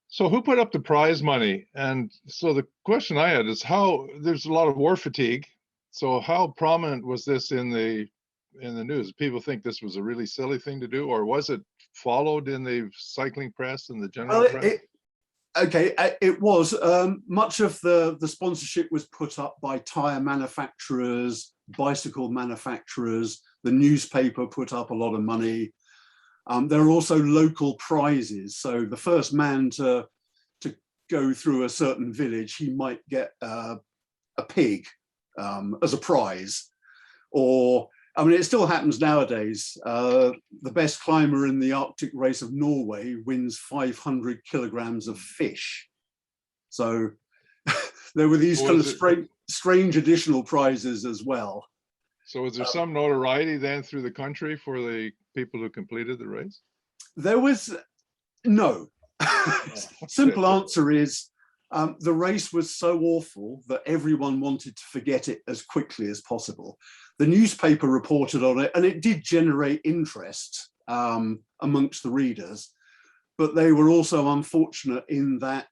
So who put up the prize money? And so the question I had is how, there's a lot of war fatigue. So how prominent was this in the news? People think this was a really silly thing to do, or was it followed in the cycling press and the general press? It was. Much of the sponsorship was put up by tire manufacturers, bicycle manufacturers. The newspaper put up a lot of money. There are also local prizes. So the first man to go through a certain village, he might get a pig as a prize. Or, I mean, it still happens nowadays. The best climber in the Arctic race of Norway wins 500 kilograms of fish. So there were these kind of strange additional prizes as well. So is there some notoriety then through the country for the people who completed the race? There was no. Simple answer is the race was so awful that everyone wanted to forget it as quickly as possible. The newspaper reported on it, and it did generate interest amongst the readers, but they were also unfortunate in that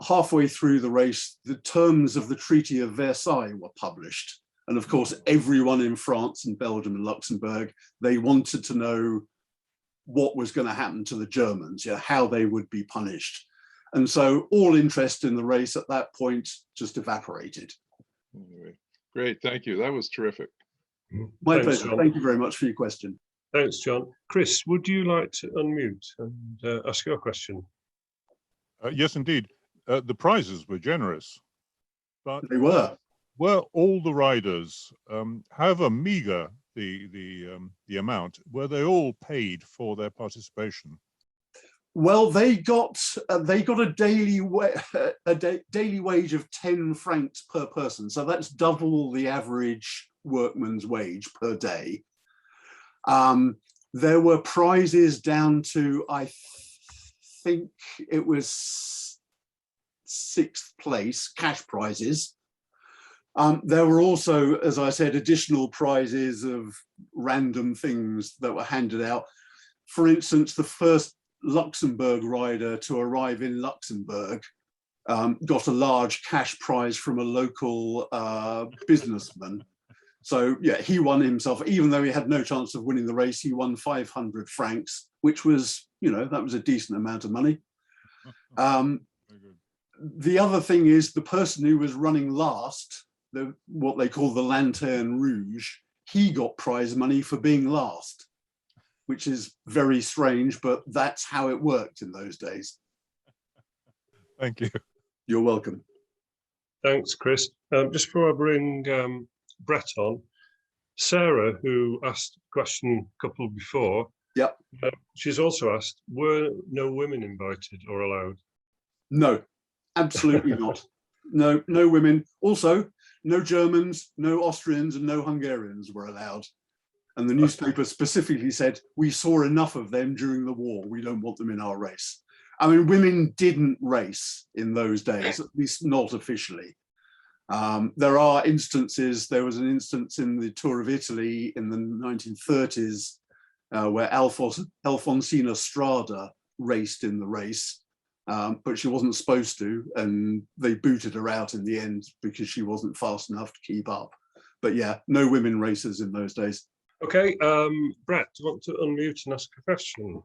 halfway through the race, the terms of the Treaty of Versailles were published. And of course, everyone in France and Belgium and Luxembourg, they wanted to know what was going to happen to the Germans, how they would be punished. And so all interest in the race at that point just evaporated. Great, thank you. That was terrific. My pleasure. John. Thank you very much for your question. Thanks, John. Chris, would you like to unmute and ask your question? Yes, indeed. The prizes were generous, but they were all the riders, however meager the amount, were they all paid for their participation? Well, they got a daily wage of 10 francs per person, so that's double the average workman's wage per day. There were prizes down to, I think it was 6th place, cash prizes. There were also, as I said, additional prizes of random things that were handed out. For instance, the first Luxembourg rider to arrive in Luxembourg got a large cash prize from a local businessman. So yeah, he won himself, even though he had no chance of winning the race, he won 500 francs, which was, that was a decent amount of money. The other thing is the person who was running last, what they call the Lanterne Rouge, he got prize money for being last, which is very strange, but that's how it worked in those days. Thank you. You're welcome. Thanks, Chris. Just before I bring Brett on, Sarah, who asked a question a couple before, yep. She's also asked, were no women invited or allowed? No, absolutely not. No women. Also, no Germans, no Austrians, and no Hungarians were allowed. And the newspaper specifically said, we saw enough of them during the war. We don't want them in our race. I mean, women didn't race in those days, at least not officially. There are instances, there was an instance in the Tour of Italy in the 1930s where Alfonsina Strada raced in the race, but she wasn't supposed to, and they booted her out in the end because she wasn't fast enough to keep up. But yeah, no women racers in those days. Okay, Brett, do you want to unmute and ask a question?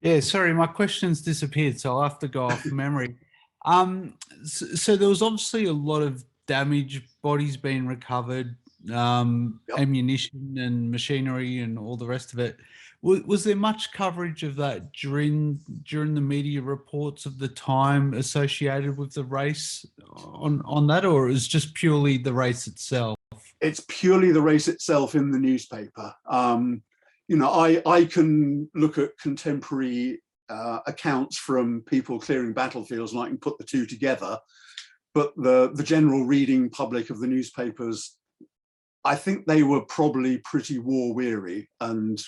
Yeah, sorry, my question's disappeared, so I'll have to go off memory. So there was obviously a lot of damage, bodies being recovered, ammunition and machinery and all the rest of it. Was there much coverage of that during the media reports of the time associated with the race on that, or is just purely the race itself? It's purely the race itself in the newspaper. You know, I can look at contemporary accounts from people clearing battlefields, and I can put the two together. But the general reading public of the newspapers, I think they were probably pretty war weary, and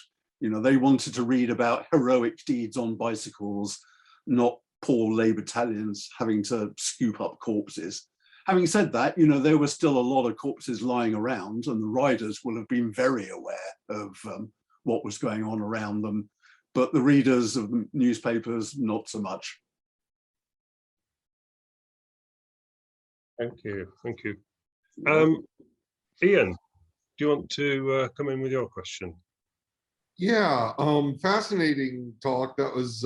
you know, they wanted to read about heroic deeds on bicycles, not poor lay battalions having to scoop up corpses. Having said that, you know, there were still a lot of corpses lying around, and the riders will have been very aware of what was going on around them. But the readers of the newspapers, not so much. Thank you. Thank you. Ian, do you want to come in with your question? Yeah, fascinating talk. That was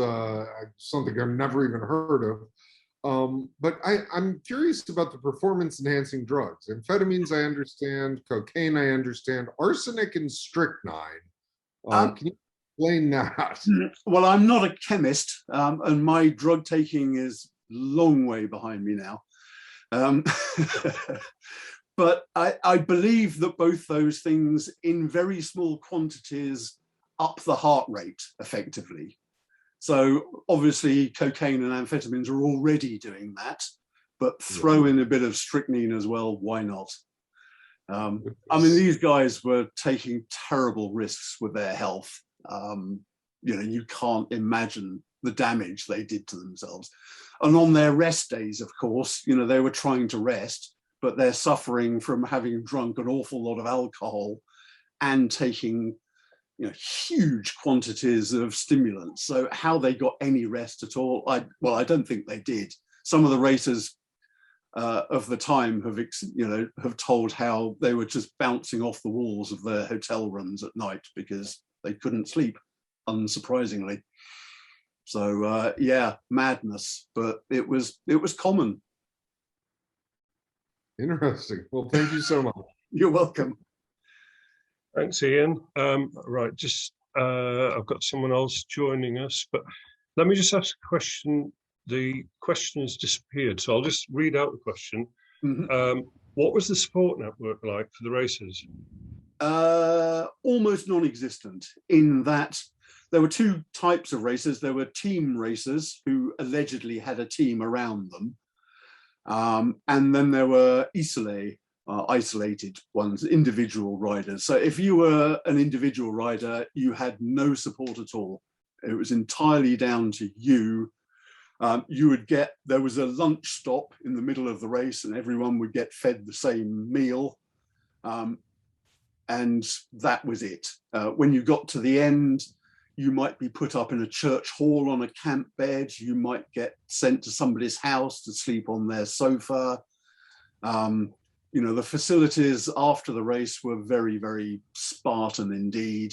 something I've never even heard of. But I'm curious about the performance-enhancing drugs. Amphetamines, I understand. Cocaine, I understand. Arsenic and strychnine. Can you explain that? Well, I'm not a chemist, and my drug taking is a long way behind me now. But I believe that both those things in very small quantities up the heart rate effectively. So obviously cocaine and amphetamines are already doing that, but throw in a bit of strychnine as well, why not? I mean, these guys were taking terrible risks with their health. You know, you can't imagine the damage they did to themselves. And on their rest days, of course, you know, they were trying to rest, but they're suffering from having drunk an awful lot of alcohol and taking, you know, huge quantities of stimulants. So how they got any rest at all, I don't think they did. Some of the racers of the time have told how they were just bouncing off the walls of their hotel rooms at night because they couldn't sleep, unsurprisingly. So yeah, madness, but it was common. Interesting. Well, thank you so much. You're welcome. Thanks, Ian. Right, just I've got someone else joining us, but let me just ask a question. The question has disappeared, so I'll just read out the question. Mm-hmm. What was the support network like for the racers? Almost non-existent, in that there were two types of racers. There were team racers who allegedly had a team around them. And then there were isolated ones, individual riders. So if you were an individual rider, you had no support at all. It was entirely down to you. There was a lunch stop in the middle of the race and everyone would get fed the same meal. And that was it. When you got to the end, you might be put up in a church hall on a camp bed. You might get sent to somebody's house to sleep on their sofa. You know, the facilities after the race were very, very Spartan indeed.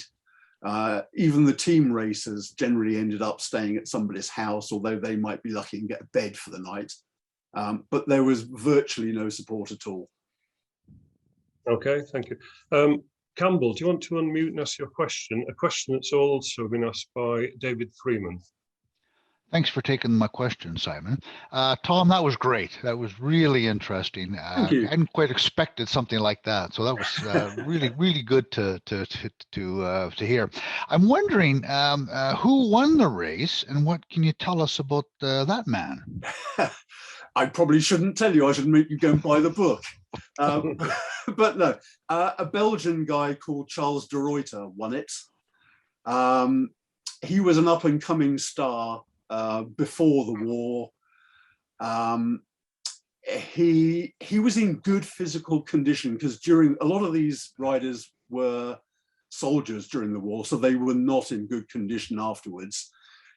Even the team racers generally ended up staying at somebody's house, although they might be lucky and get a bed for the night. But there was virtually no support at all. Okay, thank you. Campbell, do you want to unmute and ask your question? A question that's also been asked by David Freeman. Thanks for taking my question, Simon. Tom, that was great. That was really interesting. Thank you. I hadn't quite expected something like that, so that was really, really good to hear. I'm wondering who won the race, and what can you tell us about that man? I probably shouldn't tell you. I should make you go and buy the book. But no, a Belgian guy called Charles de Ruyter won it. He was an up-and-coming star before the war. He was in good physical condition because a lot of these riders were soldiers during the war, so they were not in good condition afterwards.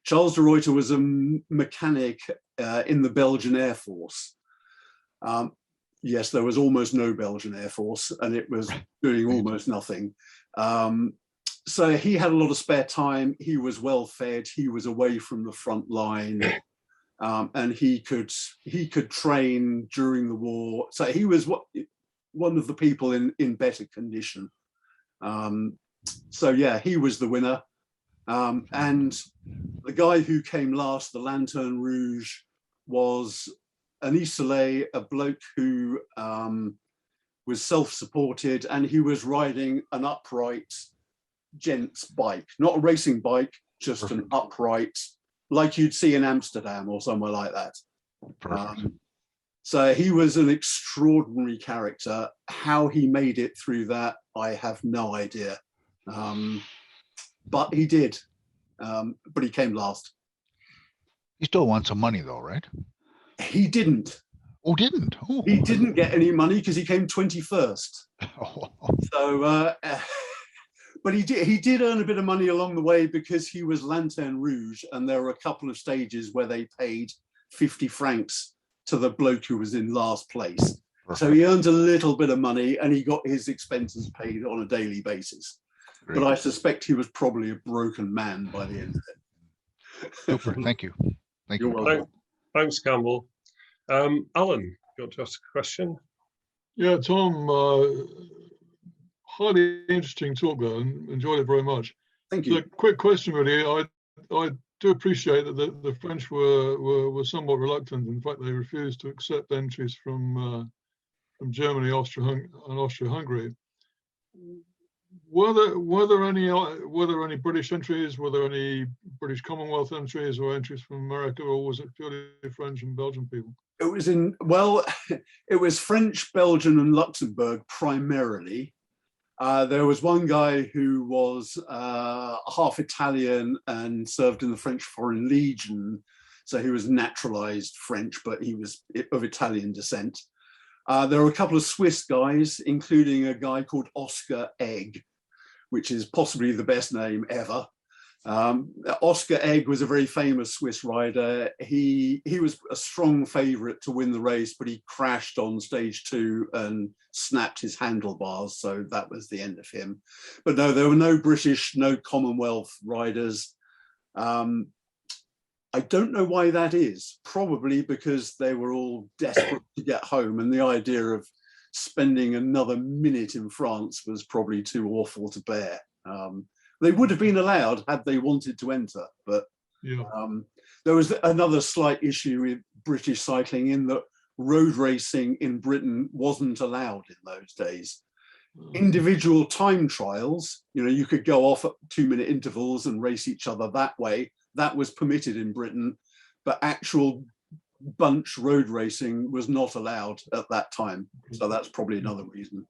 Charles de Ruyter was a mechanic in the Belgian Air Force. Yes, there was almost no Belgian Air Force, and it was doing almost nothing. So he had a lot of spare time. He was well fed. He was away from the front line. and he could train during the war. So he was one of the people in better condition. So yeah, he was the winner. And the guy who came last, the Lanterne Rouge, was an Isolé, a bloke who was self-supported, and he was riding an upright gents bike, not a racing bike, just an upright, like you'd see in Amsterdam or somewhere like that. So he was an extraordinary character. How he made it through that, I have no idea. But he did. But he came last. He still won some money though, right? He didn't. Oh, didn't? Oh. He didn't get any money because he came 21st. So, but he did earn a bit of money along the way because he was Lanterne Rouge, and there were a couple of stages where they paid 50 francs to the bloke who was in last place. So he earned a little bit of money, and he got his expenses paid on a daily basis. Great. But I suspect he was probably a broken man by the end of it. Super. Thank you. Thank you. You're welcome. Thanks, Campbell. Alan, you want to ask a question? Yeah, Tom, highly interesting talk there, and enjoyed it very much. Thank you. So, quick question, really. I do appreciate that the French were somewhat reluctant. In fact, they refused to accept entries from Germany, Austria, and Austria-Hungary. Were there any British entries? Were there any British Commonwealth entries or entries from America, or was it purely French and Belgian people? It was French, Belgian, and Luxembourg primarily. There was one guy who was half Italian and served in the French Foreign Legion, so he was naturalized French, but he was of Italian descent. There were a couple of Swiss guys, including a guy called Oscar Egg, which is possibly the best name ever. Oscar Egg was a very famous Swiss rider. He was a strong favorite to win the race, but he crashed on stage 2 and snapped his handlebars, so that was the end of him. But no, there were no British, no Commonwealth riders. I don't know why that is. Probably because they were all desperate to get home, and the idea of spending another minute in France was probably too awful to bear. They would have been allowed had they wanted to enter, but yeah. There was another slight issue with British cycling in that road racing in Britain wasn't allowed in those days. Individual time trials, you could go off at 2-minute intervals and race each other that way. That was permitted in Britain, but actual bunch road racing was not allowed at that time. So that's probably another reason.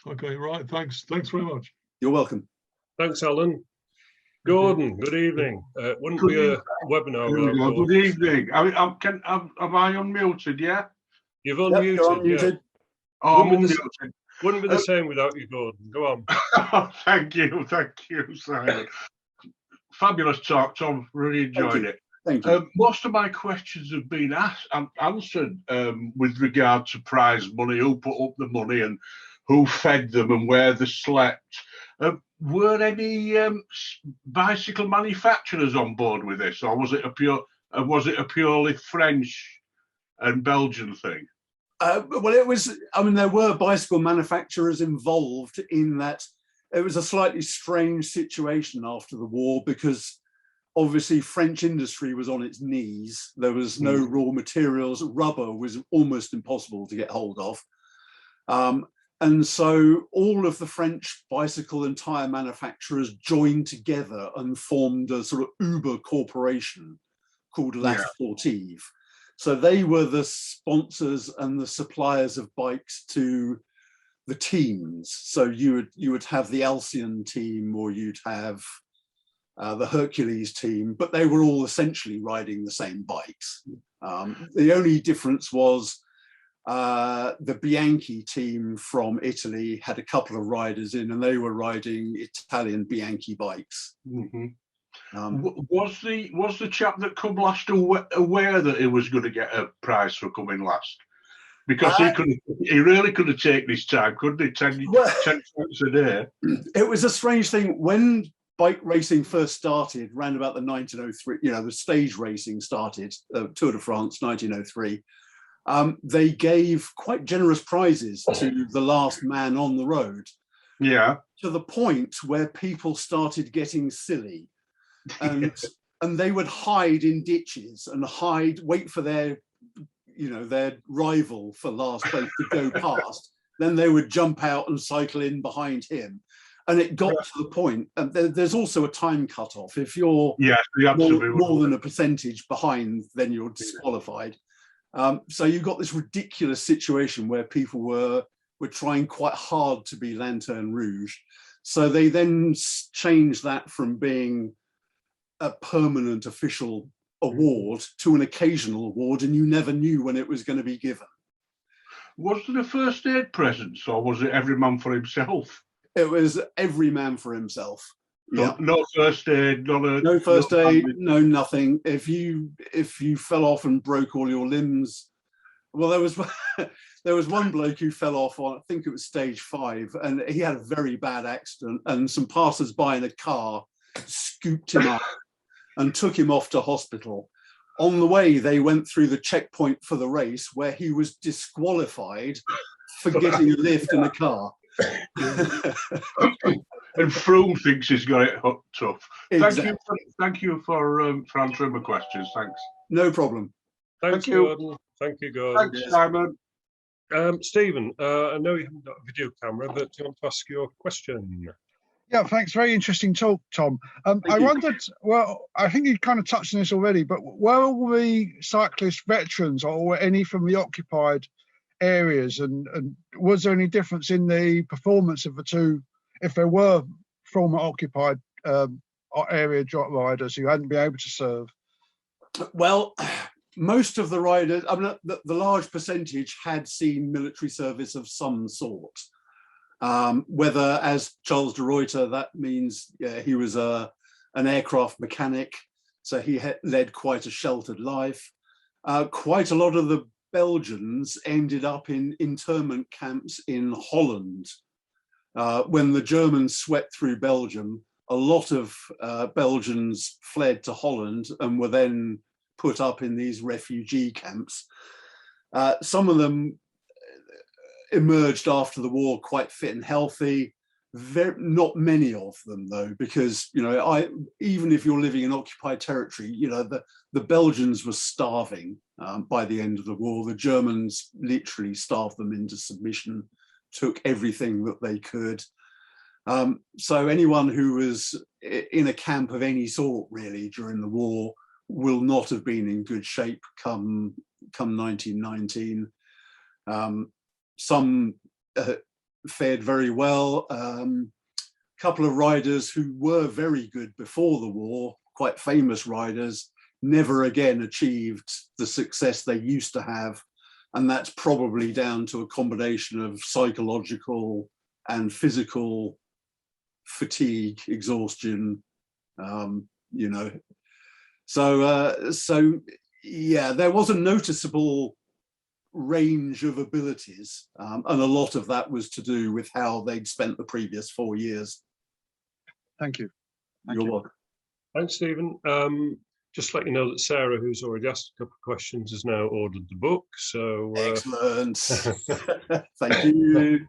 Okay, right. Thanks very much. You're welcome. Thanks, Alan. Gordon, good evening. Wouldn't be a webinar without Good evening. Am I unmuted, yeah? You've unmuted. Yep, you're unmuted. Yeah. Oh, I'm unmuted. Wouldn't be the same without you, Gordon. Go on. Thank you, Simon. Fabulous talk, Tom. Really enjoyed it. Thank you. Most of my questions have been answered with regard to prize money, who put up the money and who fed them and where they slept. Were any bicycle manufacturers on board with this, or was it a purely French and Belgian thing? Well, it was. I mean, there were bicycle manufacturers involved in that. It was a slightly strange situation after the war because obviously French industry was on its knees. There was no raw materials. Rubber was almost impossible to get hold of. And so all of the French bicycle and tyre manufacturers joined together and formed a sort of Uber corporation called La Sportive. So they were the sponsors and the suppliers of bikes to the teams. So you would have the Alcyon team, or you'd have the Hercules team, but they were all essentially riding the same bikes. The only difference was the Bianchi team from Italy had a couple of riders in, and they were riding Italian Bianchi bikes. Mm-hmm. Was the chap that come last aware that he was going to get a prize for coming last? Because he really could have taken his time, couldn't he? 10 cents a day. It was a strange thing when bike racing first started around about the 1903, you know, the stage racing started, Tour de France 1903. They gave quite generous prizes to the last man on the road. Yeah. To the point where people started getting silly, and and they would hide in ditches and wait for their, you know, their rival for last place to go past. Then they would jump out and cycle in behind him. And it got to the point, and there's also a time cutoff. If you're more than a percentage behind, then you're disqualified. So you got this ridiculous situation where people were trying quite hard to be Lanterne Rouge. So they then changed that from being a permanent official award to an occasional award, and you never knew when it was going to be given. Was it a first aid presents, or was it every man for himself? It was every man for himself. Yeah. No first aid, no first aid, no nothing. If you fell off and broke all your limbs, well, there was one bloke who fell off on, I think it was stage 5, and he had a very bad accident, and some passers-by in a car scooped him up and took him off to hospital. On the way, they went through the checkpoint for the race where he was disqualified for getting a lift in a car. And Froome thinks he's got it tough. Exactly. Thank you for answering my questions. Thanks. No problem. Thank you, Gordon. Thank you, Gordon. Thanks, Simon. Stephen, I know you haven't got a video camera, but do you want to ask your question? Yeah, thanks. Very interesting talk, Tom. I wondered, well, I think you kind of touched on this already, but were all the cyclist veterans or any from the occupied areas, and was there any difference in the performance of the two, if there were former occupied area riders who hadn't been able to serve? Well, most of the riders, I mean, the large percentage had seen military service of some sort. Whether as Charles de Ruyter, that means he was an aircraft mechanic, so he led quite a sheltered life. Quite a lot of the Belgians ended up in internment camps in Holland. When the Germans swept through Belgium, a lot of Belgians fled to Holland and were then put up in these refugee camps. Some of them emerged after the war quite fit and healthy. Not many of them, though, because, you know, even if you're living in occupied territory, you know, the Belgians were starving by the end of the war. The Germans literally starved them into submission, took everything that they could. So anyone who was in a camp of any sort, really, during the war will not have been in good shape come 1919. Some fared very well. A couple of riders who were very good before the war, quite famous riders, never again achieved the success they used to have. And that's probably down to a combination of psychological and physical fatigue, exhaustion, you know. So yeah, there was a noticeable range of abilities, and a lot of that was to do with how they'd spent the previous 4 years. Thank you. You're welcome. Thanks, Stephen. Just let you know that Sarah, who's already asked a couple of questions, has now ordered the book. So excellent. Thank you.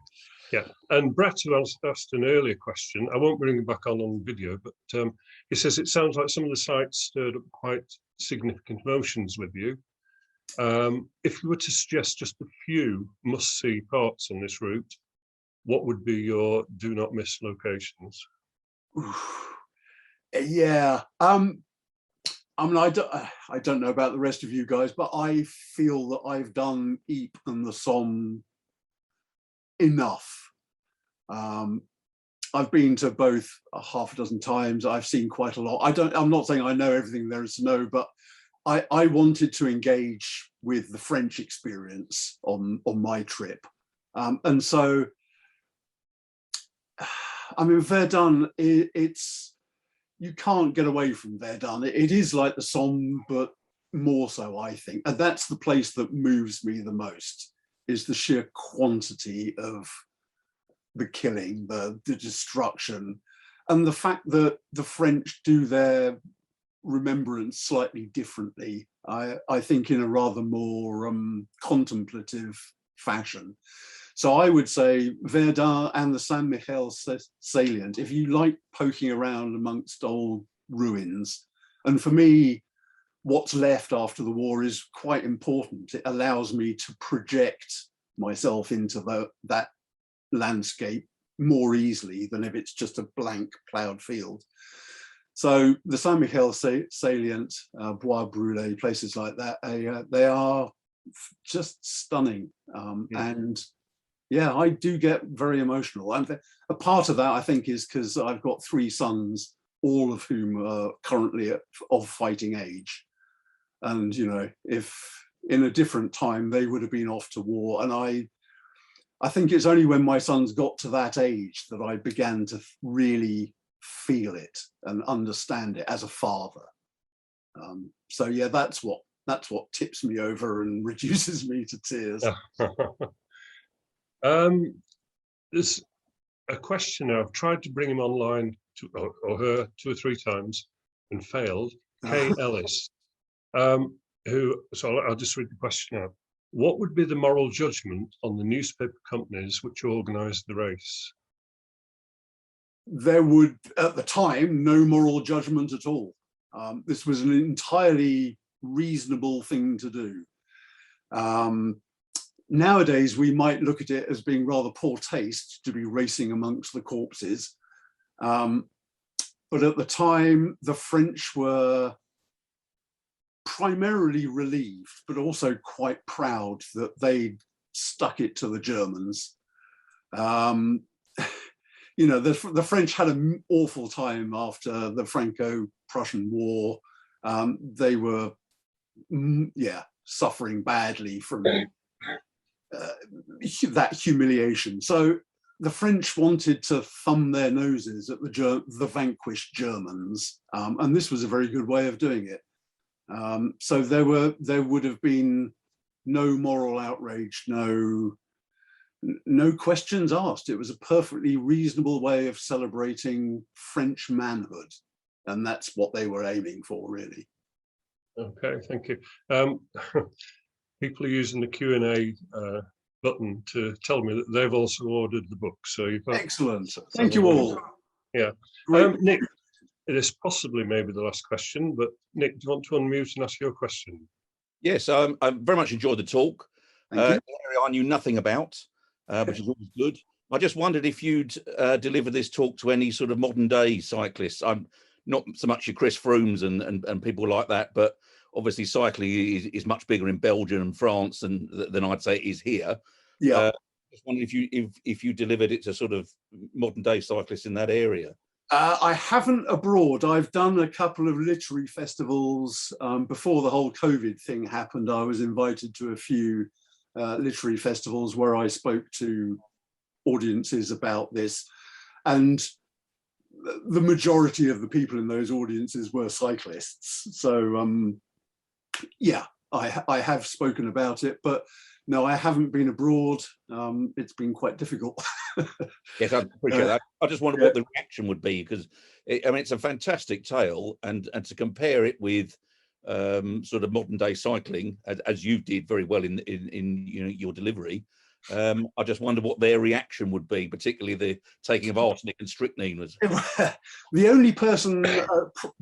Yeah, and Brett, who asked an earlier question, I won't bring him back on video, but he says it sounds like some of the sites stirred up quite significant emotions with you. If you were to suggest just a few must-see parts on this route, what would be your do not miss locations? Yeah, I mean, I don't know about the rest of you guys, but I feel that I've done Ypres and the Somme enough. I've been to both a half a dozen times. I've seen quite a lot. I'm not saying I know everything there is to know, but I wanted to engage with the French experience on my trip. And so, I mean, Verdun, you can't get away from Verdun. It is like the Somme, but more so, I think. And that's the place that moves me the most, is the sheer quantity of the killing, the destruction. and the fact that the French do their remembrance slightly differently, I think in a rather more contemplative fashion. So I would say Verdun and the Saint Mihiel salient, if you like poking around amongst old ruins, and for me, what's left after the war is quite important. It allows me to project myself into that landscape more easily than if it's just a blank ploughed field. So the Saint Mihiel salient, Bois Brûlés, places like that, they are just stunning. And yeah, I do get very emotional. And a part of that, I think, is because I've got 3 sons, all of whom are currently of fighting age. And, you know, if in a different time, they would have been off to war. And I think it's only when my sons got to that age that I began to really feel it and understand it as a father. So yeah, that's what tips me over and reduces me to tears. There's a questioner. I've tried to bring him online or her 2 or 3 times and failed. Kay Ellis, so I'll just read the question out. What would be the moral judgment on the newspaper companies which organised the race? There would, at the time, no moral judgment at all. This was an entirely reasonable thing to do. Nowadays, we might look at it as being rather poor taste to be racing amongst the corpses. But at the time, the French were primarily relieved, but also quite proud that they stuck it to the Germans. You know, the French had an awful time after the Franco-Prussian War. They were, suffering badly from that humiliation. So the French wanted to thumb their noses at the vanquished Germans, and this was a very good way of doing it. So there would have been no moral outrage, no questions asked. It was a perfectly reasonable way of celebrating French manhood, and that's what they were aiming for, really. Okay, thank you. People are using the Q&A button to tell me that they've also ordered the book. So you've got excellent. Thank you all. Yeah, Nick, it is possibly maybe the last question, but Nick, do you want to unmute and ask your question? Yes, I very much enjoyed the talk. An area I knew nothing about, which is always good. I just wondered if you'd deliver this talk to any sort of modern day cyclists. I'm not so much your Chris Froomes and people like that, but obviously cycling is much bigger in Belgium and France than I'd say it is here. Yeah. Just wondered if you delivered it to sort of modern day cyclists in that area. I haven't abroad. I've done a couple of literary festivals before the whole COVID thing happened. I was invited to a few literary festivals where I spoke to audiences about this, and the majority of the people in those audiences were cyclists. So yeah, I have spoken about it, but no, I haven't been abroad. It's been quite difficult. Yes, I appreciate that. I just wondered what the reaction would be, because I mean, it's a fantastic tale, and to compare it with sort of modern day cycling, as you did very well in your delivery. I just wonder what their reaction would be, particularly the taking of arsenic and strychnine. The only person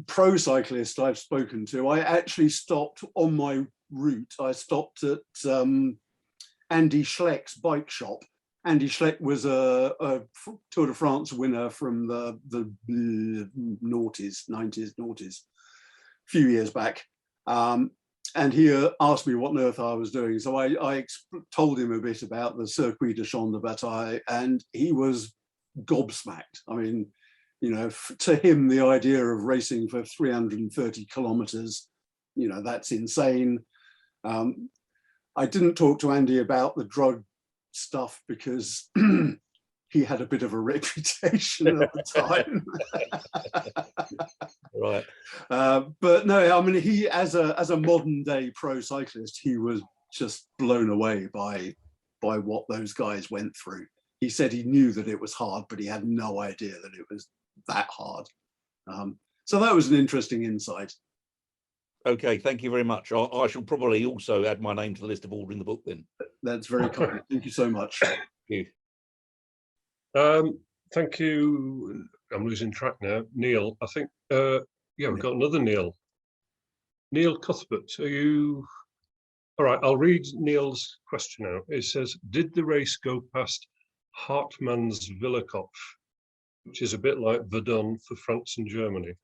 pro cyclist I've spoken to, I actually stopped on my route. I stopped at Andy Schleck's bike shop. Andy Schleck was a Tour de France winner from the noughties, 90s, noughties, a few years back. And he asked me what on earth I was doing. So I told him a bit about the Cirque de Champs de Bataille, and he was gobsmacked. I mean, you know, to him, the idea of racing for 330 kilometers, you know, that's insane. I didn't talk to Andy about the drug stuff because he had a bit of a reputation at the time. Right. But no, I mean, he, as a modern day pro cyclist, he was just blown away by what those guys went through. He said he knew that it was hard, but he had no idea that it was that hard. So that was an interesting insight. Okay, thank you very much. I shall probably also add my name to the list of ordering the book then. That's very kind. Thank you so much. Thank you. Thank you. I'm losing track now. Neil, I think, yeah, we've got another Neil. Neil Cuthbert, are you? All right, I'll read Neil's question out. It says, did the race go past Hartmann's Willekopf, which is a bit like Verdun for France and Germany?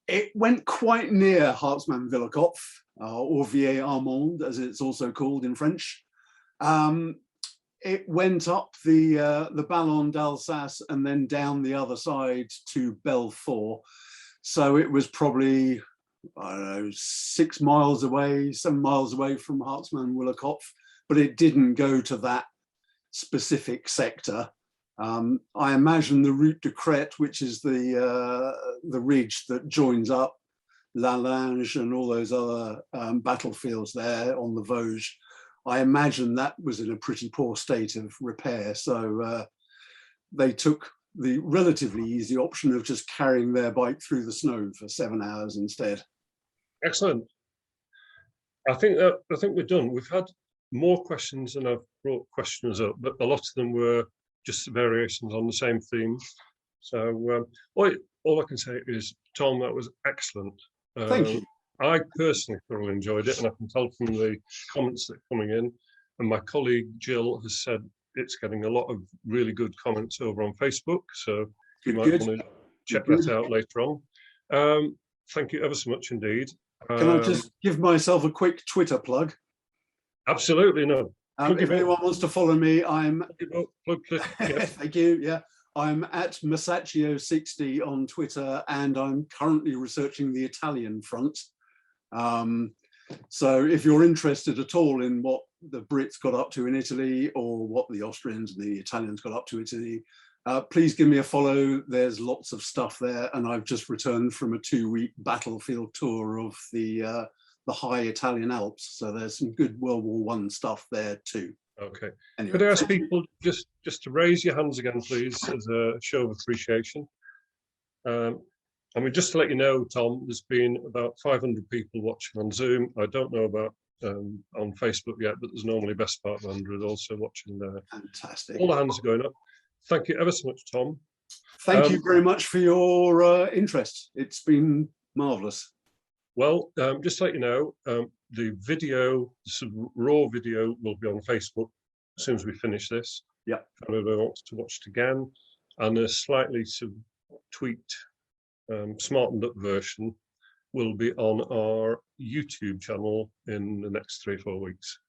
It went quite near Hartmann-Willekopf, or Vieille-Armand, as it's also called in French. It went up the Ballon d'Alsace and then down the other side to Belfort. So it was probably, I don't know, 6 miles away, 7 miles away from Hartmann-Willekopf, but it didn't go to that specific sector. I imagine the Route de Crête, which is the ridge that joins up La Linge and all those other battlefields there on the Vosges, I imagine that was in a pretty poor state of repair. So they took the relatively easy option of just carrying their bike through the snow for 7 hours instead. Excellent. I think we're done. We've had more questions than I've brought questions up, but a lot of them were just variations on the same theme. So all I can say is, Tom, that was excellent. Thank you. I personally thoroughly enjoyed it, and I can tell from the comments that are coming in. And my colleague Jill has said it's getting a lot of really good comments over on Facebook. So you might want to check that out later on. Thank you ever so much indeed. Can I just give myself a quick Twitter plug? Absolutely, no. If anyone wants to follow me, I'm yeah. Thank you. Yeah, I'm at Masaccio60 on Twitter, and I'm currently researching the Italian front. So if you're interested at all in what the Brits got up to in Italy, or what the Austrians and the Italians got up to in Italy, please give me a follow. There's lots of stuff there, and I've just returned from a 2-week battlefield tour of the high Italian Alps, so there's some good World War I stuff there too. Okay. Anyway, could I ask people just to raise your hands again, please, as a show of appreciation? I mean, just to let you know, Tom, there's been about 500 people watching on Zoom. I don't know about on Facebook yet, but there's normally best part of 100 also watching there. Fantastic. All the hands are going up. Thank you ever so much, Tom. Thank you very much for your interest. It's been marvellous. Well, just to let you know, the video, the raw video, will be on Facebook as soon as we finish this. Yeah. If anyone wants to watch it again, and a slightly sort of tweaked, smartened up version will be on our YouTube channel in the next 3 or 4 weeks.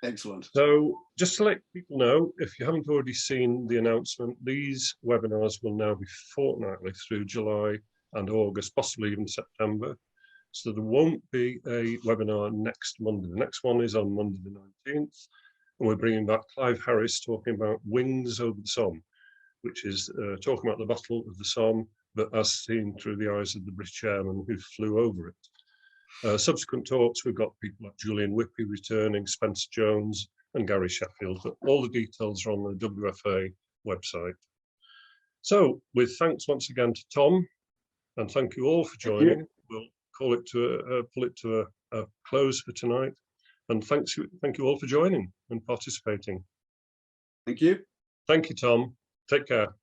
Excellent. So just to let people know, if you haven't already seen the announcement, these webinars will now be fortnightly through July and August, possibly even September. So there won't be a webinar next Monday. The next one is on Monday the 19th. And we're bringing back Clive Harris talking about Wings over the Somme, which is talking about the Battle of the Somme, but as seen through the eyes of the British airmen who flew over it. Subsequent talks, we've got people like Julian Whippy returning, Spencer Jones and Gary Sheffield, but all the details are on the WFA website. So with thanks once again to Tom, and thank you all for joining. We'll pull it to a close for tonight. And thank you all for joining and participating. Thank you. Thank you, Tom. Take care.